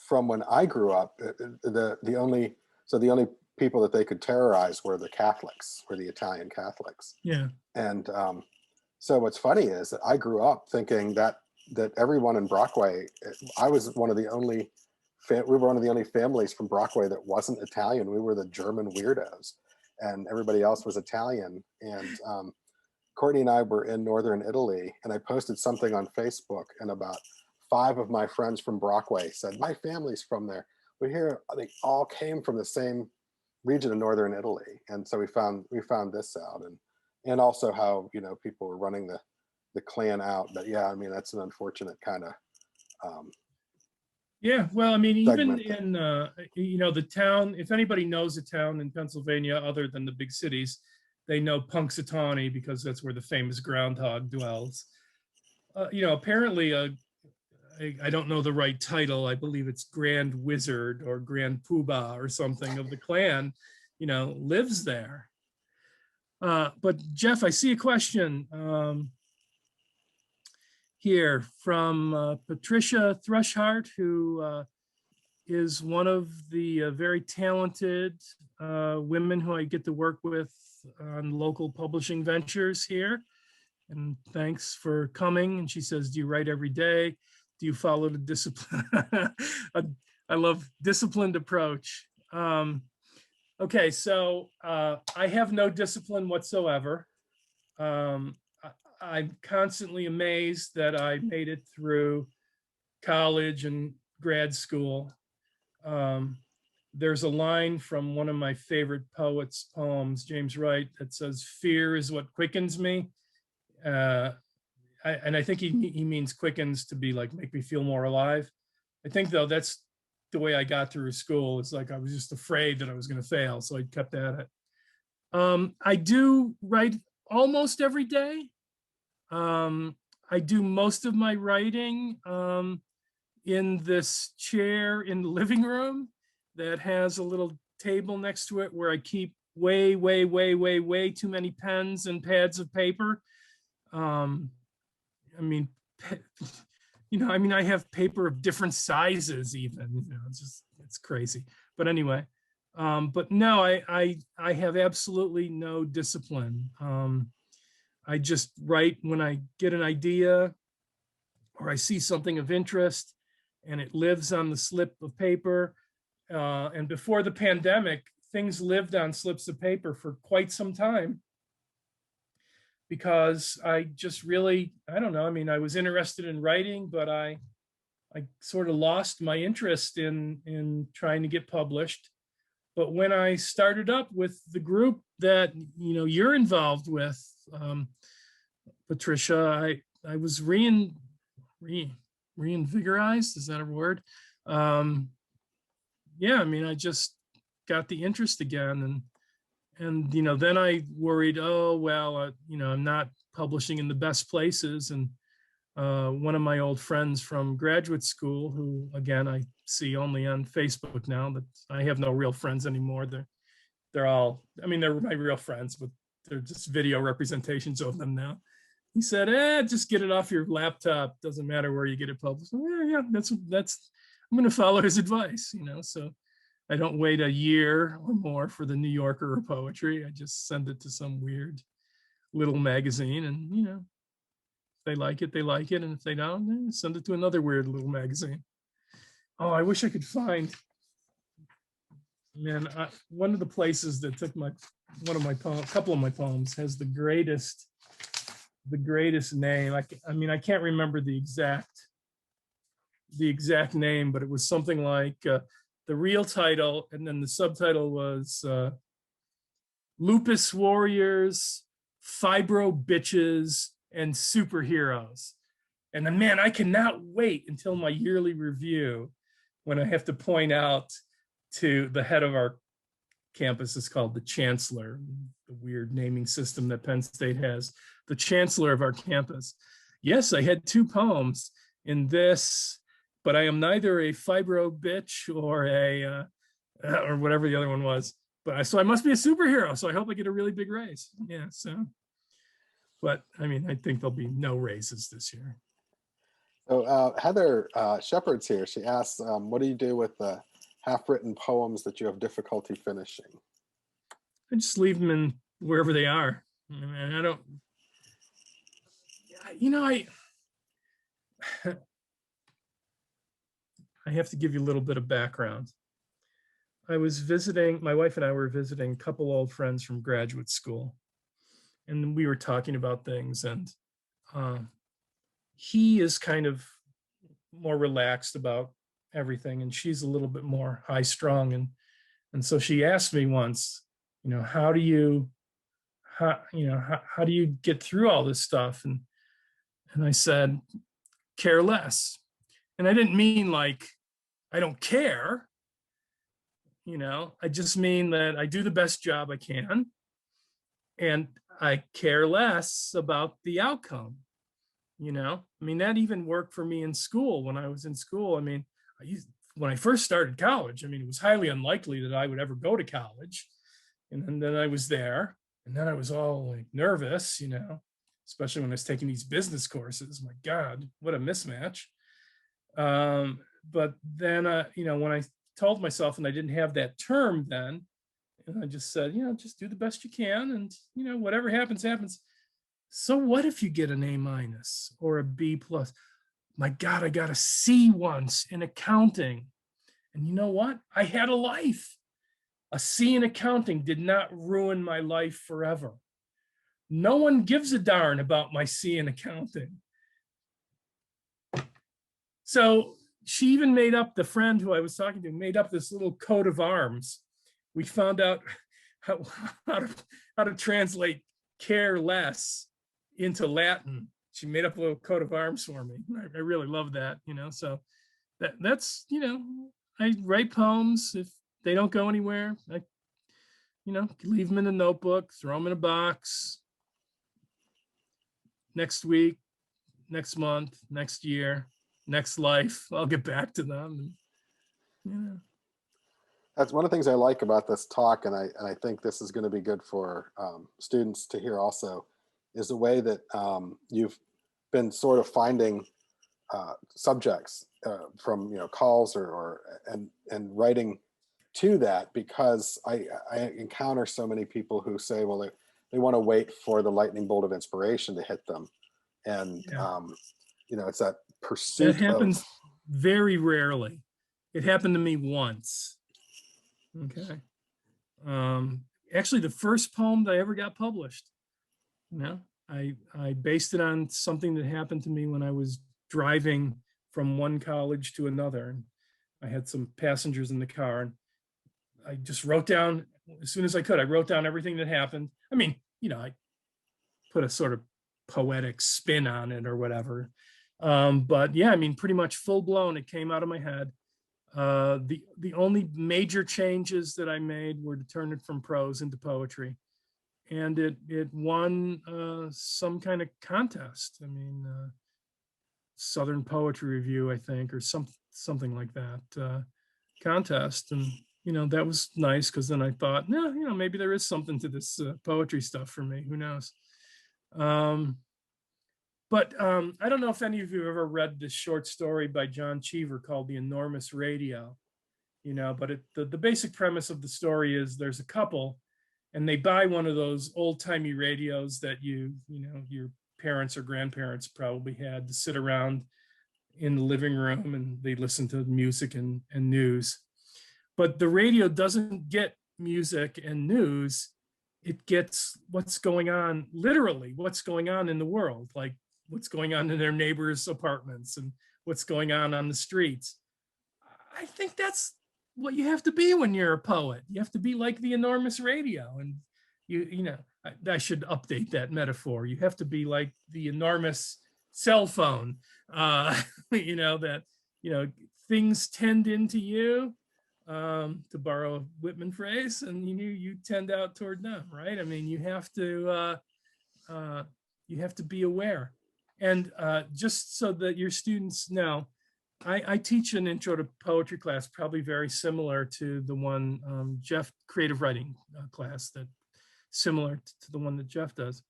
from when I grew up, the only people that they could terrorize were the Catholics, were the Italian Catholics. yeah. And so what's funny is that I grew up thinking that everyone in Brockway, I was one of the only, we were one of the only families from Brockway that wasn't Italian. We were the German weirdos, and everybody else was Italian. And Courtney and I were in Northern Italy, and I posted something on Facebook, and about 5 of my friends from Brockway said, my family's from there. We hear they all came from the same region of Northern Italy. And so we found this out, and also how, you know, people were running the Klan out. But yeah, I mean, that's an unfortunate kind of yeah, well, I mean, even segment. in you know, the town, if anybody knows a town in Pennsylvania other than the big cities, they know Punxsutawney because that's where the famous groundhog dwells. You know, apparently I don't know the right title. I believe it's Grand Wizard or Grand Poobah or something of the Klan, you know, lives there. But Jeff, I see a question here from Patricia Thrushhart, who is one of the very talented women who I get to work with on local publishing ventures here. And thanks for coming. And she says, do you write every day? Do you follow the discipline? I love disciplined approach. Okay, so I have no discipline whatsoever. I'm constantly amazed that I made it through college and grad school. There's a line from one of my favorite poets' poems, James Wright, that says, "Fear is what quickens me." And I think he means quickens to be like, make me feel more alive. I think, though, that's the way I got through school. It's like I was just afraid that I was going to fail, so I kept at it. I do write almost every day. I do most of my writing in this chair in the living room that has a little table next to it where I keep way too many pens and pads of paper. I mean, you know, I mean, I have paper of different sizes even, you know, it's crazy. But anyway, but no, I have absolutely no discipline. I just write when I get an idea or I see something of interest and it lives on the slip of paper. And before the pandemic, things lived on slips of paper for quite some time because I just really, I don't know, I mean, I was interested in writing, but I sort of lost my interest in trying to get published. But when I started up with the group that, you're involved with, Patricia. I was reinvigorized. Is that a word? Yeah, I mean, I just got the interest again, and then I worried, oh well, I'm not publishing in the best places, and one of my old friends from graduate school, who again I see only on Facebook now, that I have no real friends anymore. They're all, I mean, they're my real friends, but they're just video representations of them now. He said, just get it off your laptop. Doesn't matter where you get it published. Yeah, that's, I'm going to follow his advice, so I don't wait a year or more for the New Yorker or poetry. I just send it to some weird little magazine, and, if they like it, they like it. And if they don't, then send it to another weird little magazine. Oh, I wish I could find, man, one of the places that took one of my poems, couple of my poems, has the greatest name. I mean, I can't remember the exact name, but it was something like the real title, and then the subtitle was Lupus Warriors, Fibro Bitches, and Superheroes. And then, man, I cannot wait until my yearly review, when I have to point out to the head of our campus, is called the chancellor, the weird naming system that Penn State has, the chancellor of our campus. Yes, I had 2 poems in this, but I am neither a fibro bitch or or whatever the other one was. So I must be a superhero. So I hope I get a really big raise. Yeah. So, but I mean, I think there'll be no raises this year. So Heather Shepard's here. She asks, what do you do with the half-written poems that you have difficulty finishing? I just leave them in wherever they are. I mean, I don't, I have to give you a little bit of background. My wife and I were visiting a couple old friends from graduate school, and we were talking about things, and he is kind of more relaxed about everything, and she's a little bit more high strung. And so she asked me once, how do you get through all this stuff? And I said, care less. And I didn't mean like I don't care, I just mean that I do the best job I can, and I care less about the outcome. I mean, that even worked for me in school. When I was in school, I mean, when I first started college, I mean, it was highly unlikely that I would ever go to college. And then I was there, and then I was all like nervous, especially when I was taking these business courses. My God, what a mismatch. But then, when I told myself, and I didn't have that term then, and I just said, just do the best you can, and, whatever happens, happens. So what if you get an A- or a B+? My God, I got a C once in accounting. And you know what? I had a life. A C in accounting did not ruin my life forever. No one gives a darn about my C in accounting. So she even made up, the friend who I was talking to made up this little coat of arms. We found out how to translate care less into Latin. She made up a little coat of arms for me. I really love that, so that's, I write poems. If they don't go anywhere, I, leave them in a notebook, throw them in a box. Next week, next month, next year, next life, I'll get back to them. And, That's one of the things I like about this talk, and I think this is going to be good for students to hear also, is the way that you've been sort of finding subjects from calls and writing to that, because I encounter so many people who say, well, they want to wait for the lightning bolt of inspiration to hit them, and it's that pursuit. That happens very rarely. It happened to me once. Okay. Actually, the first poem that I ever got published, I based it on something that happened to me when I was driving from one college to another. And I had some passengers in the car, and I just wrote down as soon as I could, I wrote down everything that happened. I mean, I put a sort of poetic spin on it or whatever. But yeah, I mean, pretty much full blown, it came out of my head. The only major changes that I made were to turn it from prose into poetry, and it won some kind of contest. I mean, Southern Poetry Review, I think, or something like that contest, and that was nice because then I thought, yeah, maybe there is something to this poetry stuff for me. Who knows? But I don't know if any of you have ever read this short story by John Cheever called The Enormous Radio, but the basic premise of the story is there's a couple and they buy one of those old timey radios that your parents or grandparents probably had to sit around in the living room and they listen to music and news. But the radio doesn't get music and news. It gets what's going on, literally what's going on in the world, like what's going on in their neighbors' apartments and what's going on the streets. I think that's what you have to be when you're a poet. You have to be like the enormous radio. And I should update that metaphor. You have to be like the enormous cell phone, that, things tend into you, to borrow a Whitman phrase, and you tend out toward them, right? I mean, you have to be aware. And just so that your students know, I teach an intro to poetry class, probably very similar to the one Jeff, creative writing class, that similar to the one that Jeff does.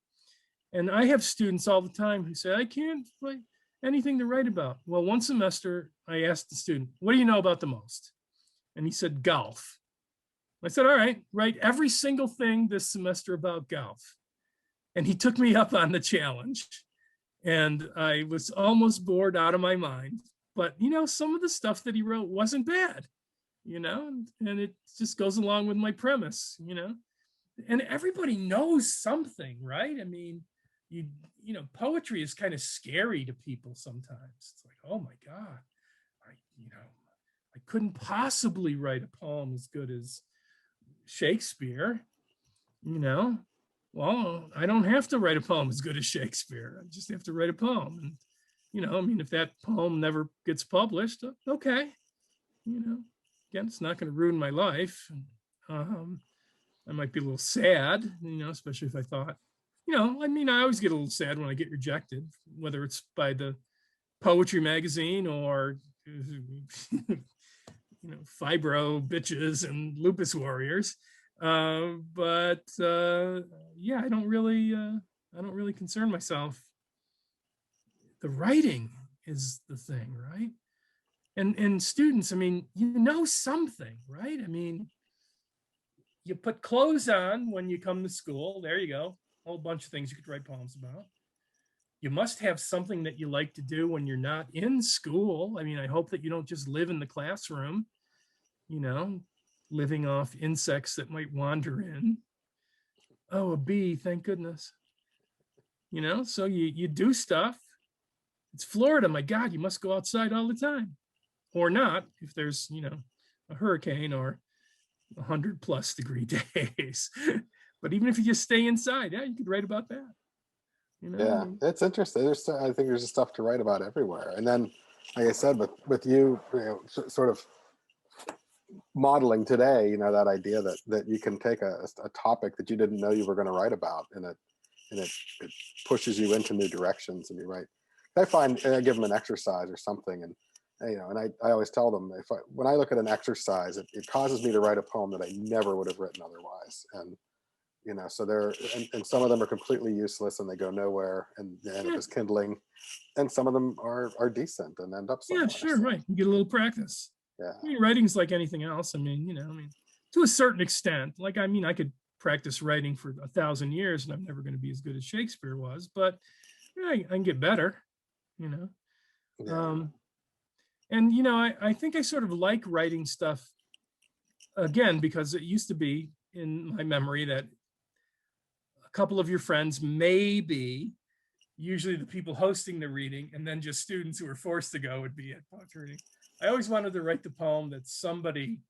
And I have students all the time who say, I can't find anything to write about. Well, one semester I asked the student, what do you know about the most? And he said, golf. I said, all right, write every single thing this semester about golf. And he took me up on the challenge. And I was almost bored out of my mind. But, some of the stuff that he wrote wasn't bad, and it just goes along with my premise, and everybody knows something, right? I mean, poetry is kind of scary to people sometimes. It's like, oh my God, I couldn't possibly write a poem as good as Shakespeare, Well, I don't have to write a poem as good as Shakespeare. I just have to write a poem. And, if that poem never gets published, okay. Again, it's not going to ruin my life. I might be a little sad, especially if I thought, I always get a little sad when I get rejected, whether it's by the poetry magazine or, fibro bitches and lupus warriors. But yeah, I don't really concern myself. The writing is the thing, right? And students, I mean, something, right? I mean, you put clothes on when you come to school. There you go. A whole bunch of things you could write poems about. You must have something that you like to do when you're not in school. I mean, I hope that you don't just live in the classroom, living off insects that might wander in. Oh, a bee, thank goodness. So you do stuff. It's Florida, my God, you must go outside all the time. Or not, if there's, a hurricane or 100+ degree days. But even if you just stay inside, yeah, you could write about that. Yeah, it's interesting. I think there's stuff to write about everywhere. And then, like I said, with you, sort of modeling today, that idea that you can take a topic that you didn't know you were going to write about, and it pushes you into new directions, and you write. I find, I give them an exercise or something, and I always tell them, when I look at an exercise, it causes me to write a poem that I never would have written otherwise. And so and some of them are completely useless and they go nowhere and they end up as kindling, and some of them are decent and end up somewhere. Yeah, sure, right. You get a little practice. Yeah. I mean, writing's like anything else. I mean, to a certain extent. Like, I could practice writing for 1,000 years and I'm never going to be as good as Shakespeare was, but I can get better, Yeah. And, I think I sort of like writing stuff, again, because it used to be in my memory that a couple of your friends, maybe, usually the people hosting the reading, and then just students who were forced to go would be at poetry reading. I always wanted to write the poem that somebody,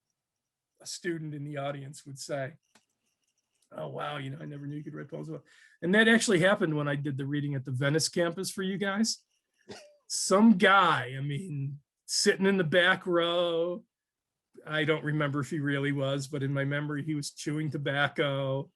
a student in the audience, would say, Oh, wow. I never knew you could write poems. And that actually happened when I did the reading at the Venice campus for you guys. Some guy, sitting in the back row. I don't remember if he really was, but in my memory, he was chewing tobacco,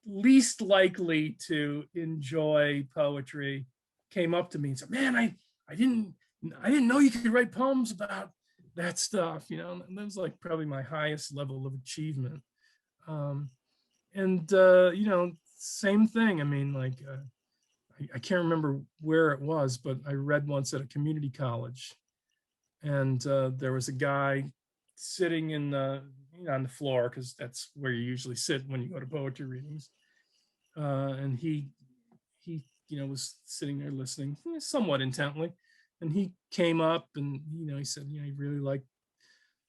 least likely to enjoy poetry, came up to me and said, man, I didn't know you could write poems about that stuff. And that was like probably my highest level of achievement. And same thing. I can't remember where it was, but I read once at a community college, and there was a guy sitting on the floor, because that's where you usually sit when you go to poetry readings. And he was sitting there listening somewhat intently, and he came up and he said he really liked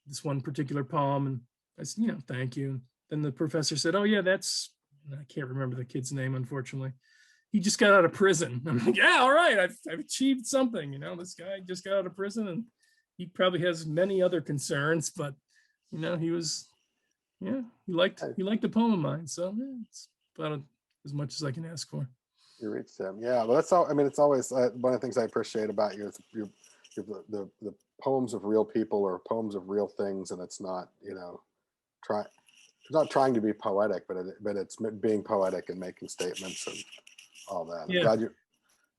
this one particular poem, and I said thank you. Then the professor said, oh yeah, I can't remember the kid's name, unfortunately. He just got out of prison. I'm like, yeah, all right, I've achieved something. This guy just got out of prison, and he probably has many other concerns, but he was, he liked the poem of mine. So it's about as much as I can ask for. You reached them, yeah. Well, that's all. It's always one of the things I appreciate about you is the poems of real people or poems of real things, and it's not not trying to be poetic, but it's being poetic and making statements and all that. I'm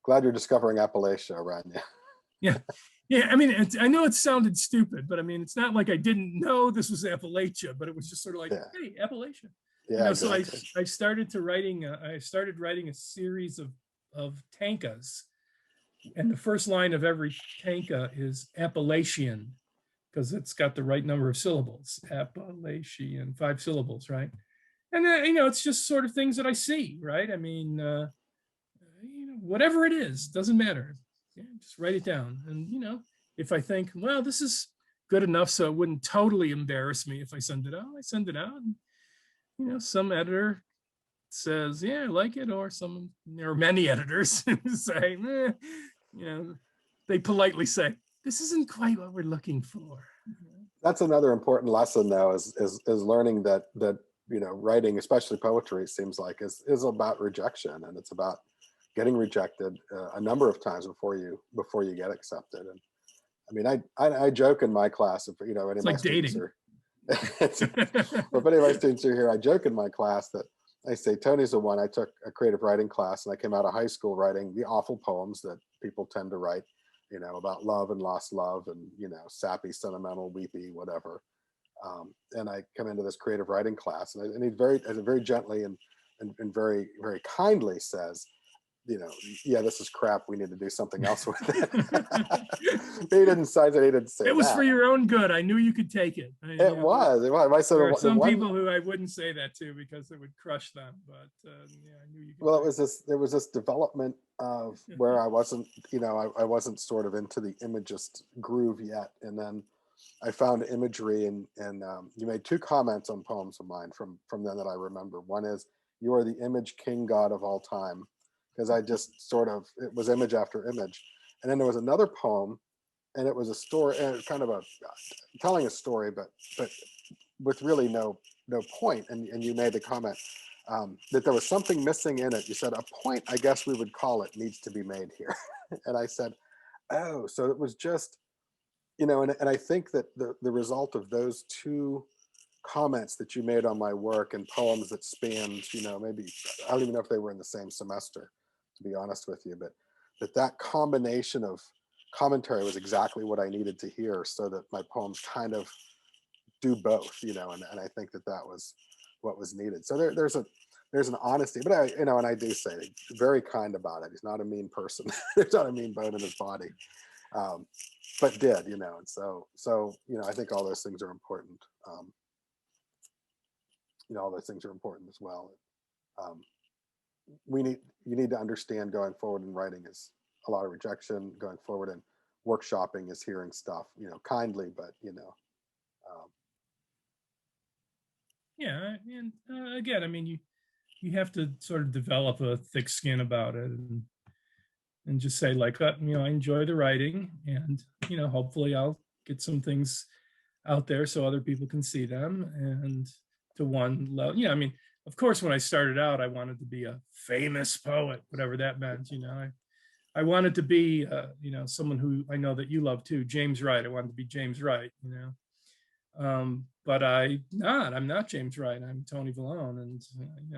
glad you're discovering Appalachia around you. Yeah. I know it sounded stupid, but it's not like I didn't know this was Appalachia, but it was just sort of like, hey, Appalachia. Yeah. Exactly. So I started writing a series of tankas, and the first line of every tanka is Appalachian, because it's got the right number of syllables. Appalachian, 5 syllables, right? And then it's just sort of things that I see, right? Whatever it is, doesn't matter. Just write it down. And if I think, well, this is good enough so it wouldn't totally embarrass me if I send it out, I send it out. And, some editor says, yeah, I like it, or many editors say, they politely say, this isn't quite what we're looking for. That's another important lesson, though, is learning that writing, especially poetry, it seems like is about rejection, and it's about getting rejected a number of times before you get accepted. And I joke in my class, if any of my students are, if any of my students are here, I joke in my class that I say, Tony's the one. I took a creative writing class, and I came out of high school writing the awful poems that people tend to write, about love and lost love, and sappy, sentimental, weepy, whatever. And I come into this creative writing class, and he very gently and very, very kindly says, yeah, this is crap. We need to do something else with it. He didn't say it was that. For your own good. I knew you could take it. It was. I said, there are some people who I wouldn't say that to because it would crush them. But I knew you could. Well, there was this development of where I wasn't, I wasn't sort of into the imagist groove yet, and then I found imagery, and you made 2 comments on poems of mine from then that I remember. One is, you are the image king god of all time. Because I just it was image after image. And then there was another poem, and it was a story, and kind of telling a story, but with really no point. And you made the comment that there was something missing in it. You said, a point, I guess we would call it, needs to be made here. And I said, oh, so it was just, and I think that the result of those 2 comments that you made on my work and poems that spanned, maybe, I don't even know if they were in the same semester, to be honest with you, but that combination of commentary was exactly what I needed to hear, so that my poems kind of do both, and I think that was what was needed. So there's an honesty, but and I do say, very kind about it. He's not a mean person. There's not a mean bone in his body, but did, and so I think all those things are important. All those things are important as well. You need to understand, going forward in writing is a lot of rejection. Going forward in workshopping is hearing stuff, kindly, but yeah. And again, you have to sort of develop a thick skin about it, and just say, like, I enjoy the writing, and hopefully I'll get some things out there so other people can see them, and to one level, of course, when I started out, I wanted to be a famous poet, whatever that meant. I wanted to be, someone who I know that you love too, James Wright. I wanted to be James Wright, but I'm not James Wright. I'm Tony Vallone, and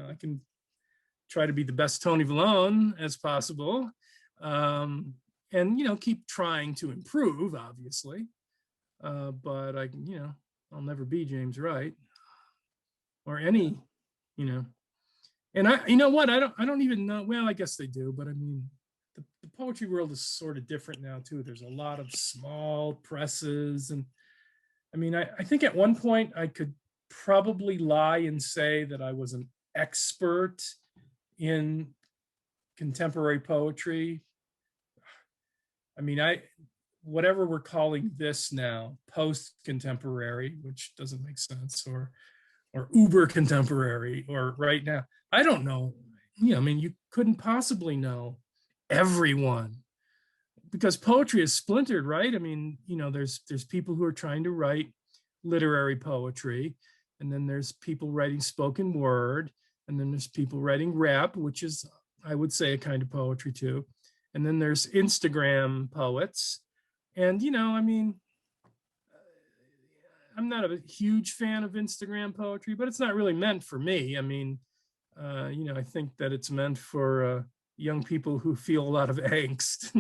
I can try to be the best Tony Vallone as possible, and keep trying to improve, obviously. But I'll never be James Wright or any, and you know what? I don't even know. Well, I guess they do, but I mean, the poetry world is sort of different now too. There's a lot of small presses, and I mean, I think at one point I could probably lie and say that I was an expert in contemporary poetry. I mean, whatever we're calling this now, post-contemporary, which doesn't make sense, or uber contemporary, or right now, I don't know. I mean, you couldn't possibly know everyone, because poetry is splintered, right? I mean, there's people who are trying to write literary poetry, and then there's people writing spoken word, and then there's people writing rap, which is, I would say, a kind of poetry too. And then there's Instagram poets. And, I mean, I'm not a huge fan of Instagram poetry, but it's not really meant for me. I mean, I think that it's meant for young people who feel a lot of angst,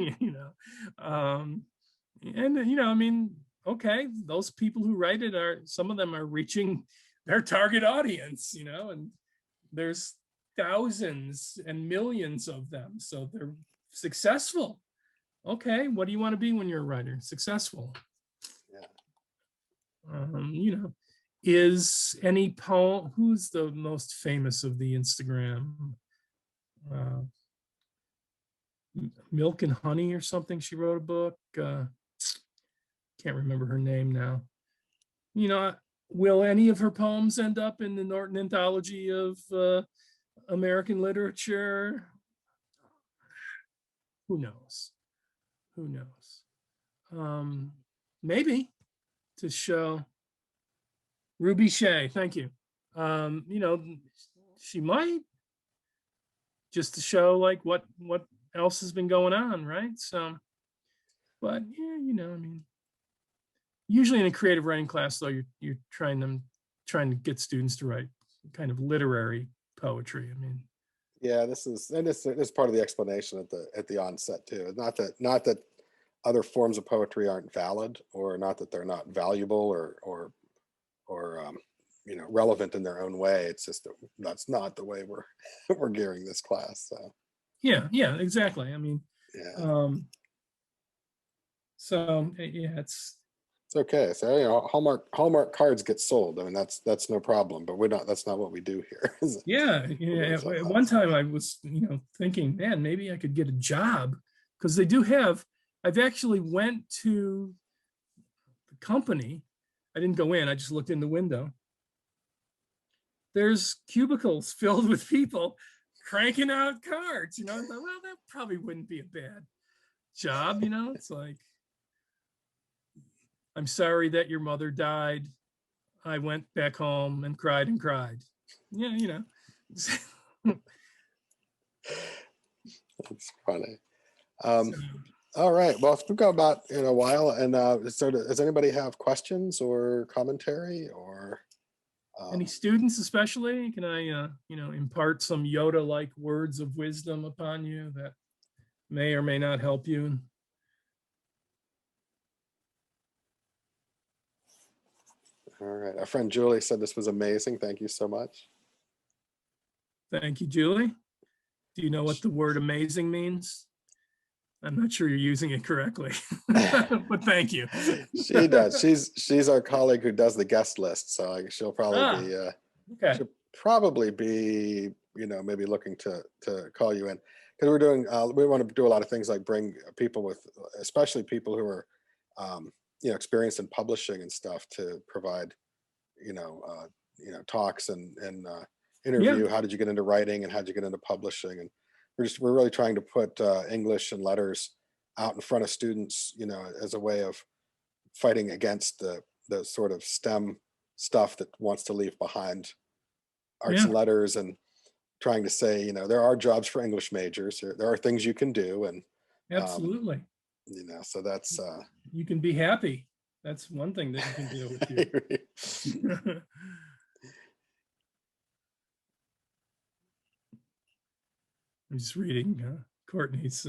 I mean, okay, those people who write it some of them are reaching their target audience, and there's thousands and millions of them. So they're successful. Okay, what do you want to be when you're a writer? Successful. Yeah. Is any poem, who's the most famous of the Instagram? Milk and Honey or something. She wrote a book. Can't remember her name now. Will any of her poems end up in the Norton Anthology of American Literature? Who knows? Who knows? Maybe, to show. Ruby Shea, thank you. She might, just to show like what else has been going on, right? So, but yeah, I mean, usually in a creative writing class, though, you're trying to get students to write kind of literary poetry. I mean, yeah, this is part of the explanation at the onset too. Not that other forms of poetry aren't valid, or not that they're not valuable or relevant in their own way. It's just that's not the way we're gearing this class. So yeah, exactly. I mean, yeah. So yeah, it's okay. So Hallmark cards get sold. I mean, that's no problem. But that's not what we do here. yeah. At one time, I was thinking, man, maybe I could get a job, because they do have. I've actually went to the company. I didn't go in. I just looked in the window. There's cubicles filled with people cranking out cards. I thought, well, that probably wouldn't be a bad job. It's like, I'm sorry that your mother died. I went back home and cried and cried. Yeah, That's funny. All right. Well, we've got about a while, and does anybody have questions or commentary or any students, especially? Can I, impart some Yoda-like words of wisdom upon you that may or may not help you? All right. Our friend Julie said this was amazing. Thank you so much. Thank you, Julie. Do you know what the word amazing means? I'm not sure you're using it correctly, but thank you. She does. She's our colleague who does the guest list, so she'll probably be okay. she'll probably be maybe looking to call you in, because we're doing we want to do a lot of things like bring people with, especially people who are experienced in publishing and stuff, to provide talks and interview. How did you get into writing, and how did you get into publishing? And we're really trying to put English and letters out in front of students, as a way of fighting against the sort of STEM stuff that wants to leave behind arts Yeah. and letters, and trying to say, there are jobs for English majors. There are things you can do, and Absolutely. so that's You can be happy. That's one thing that you can do with you. I'm just reading Courtney's,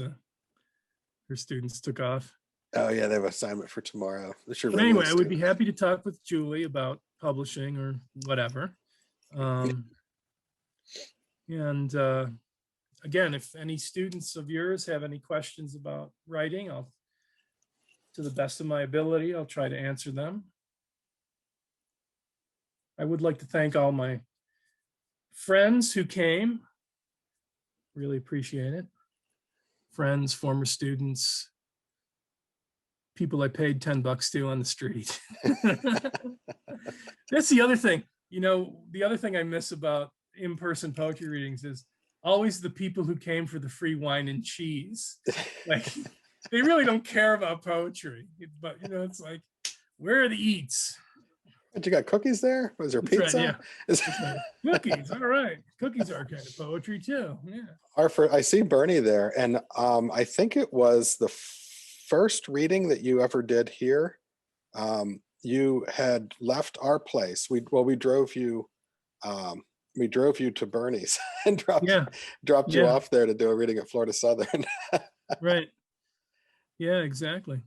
her students took off. Oh yeah, they have an assignment for tomorrow. That's your But radio anyway, I would be student. happy to talk with Julie about publishing or whatever. And again, if any students of yours have any questions about writing, to the best of my ability, I'll try to answer them. I would like to thank all my friends who came. Really appreciate it. Friends, former students, people I paid $10 to on the street. That's the other thing. The other thing I miss about in-person poetry readings is always the people who came for the free wine and cheese. Like, they really don't care about poetry, but it's like, where are the eats? But you got cookies there? Was there That's right, pizza? yeah. Is- That's right. Cookies, all right. Cookies are kind of poetry too. Yeah. I see Bernie there, and I think it was the first reading that you ever did here. You had left our place. We drove you. We drove you to Bernie's and dropped you Yeah. off there to do a reading at Florida Southern. Right. Yeah, exactly.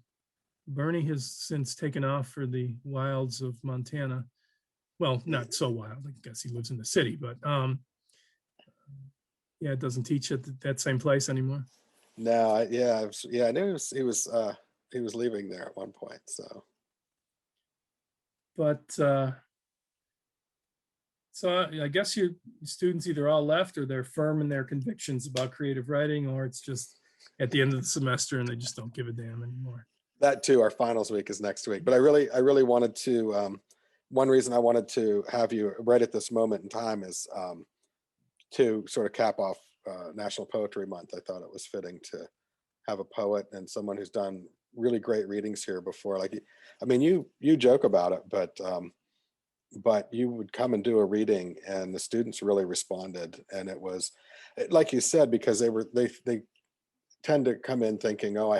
Bernie has since taken off for the wilds of Montana. Well, not so wild. I guess he lives in the city, but yeah, it doesn't teach at that same place anymore. No, I knew he was leaving there at one point. So, but so I guess your students either all left or they're firm in their convictions about creative writing, or it's just at the end of the semester and they just don't give a damn anymore. that too, our finals week is next week. But I really wanted to. One reason I wanted to have you right at this moment in time is to sort of cap off National Poetry Month. I thought it was fitting to have a poet and someone who's done really great readings here before. Like, I mean, you joke about it, but you would come and do a reading and the students really responded. And it was, like you said, because they tend to come in thinking, oh,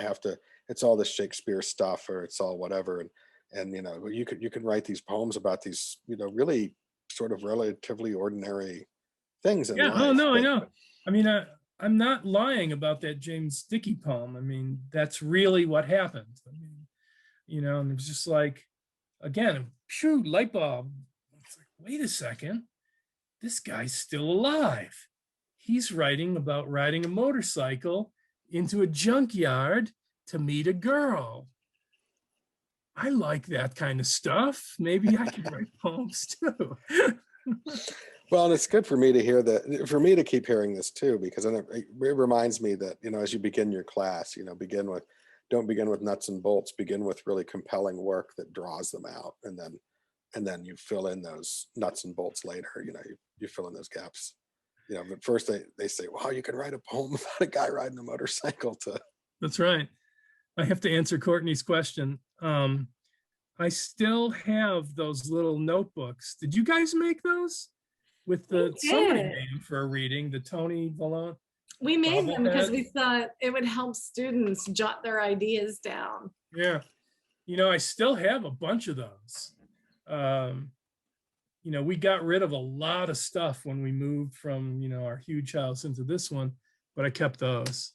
it's all this Shakespeare stuff, or it's all whatever. And you can write these poems about these, really sort of relatively ordinary things in Yeah. life. Oh no, I know. I mean, I'm not lying about that James Dickey poem. I mean, that's really what happened. I mean, and it was just like, again, phew, light bulb. It's like, wait a second, this guy's still alive. He's writing about riding a motorcycle into a junkyard to meet a girl. I like that kind of stuff. Maybe I can write poems too. Well, and it's good for me to hear that, for me to keep hearing this too, because then it reminds me that, as you begin your class, don't begin with nuts and bolts, begin with really compelling work that draws them out. And then you fill in those nuts and bolts later, you fill in those gaps. But first they say, wow, you can write a poem about a guy riding a motorcycle to. That's right. I have to answer Courtney's question. I still have those little notebooks. Did you guys make those? With somebody made them for a reading, the Tony Vallone. We made them because bobblehead. we thought it would help students jot their ideas down. Yeah. I still have a bunch of those. We got rid of a lot of stuff when we moved from, our huge house into this one, but I kept those.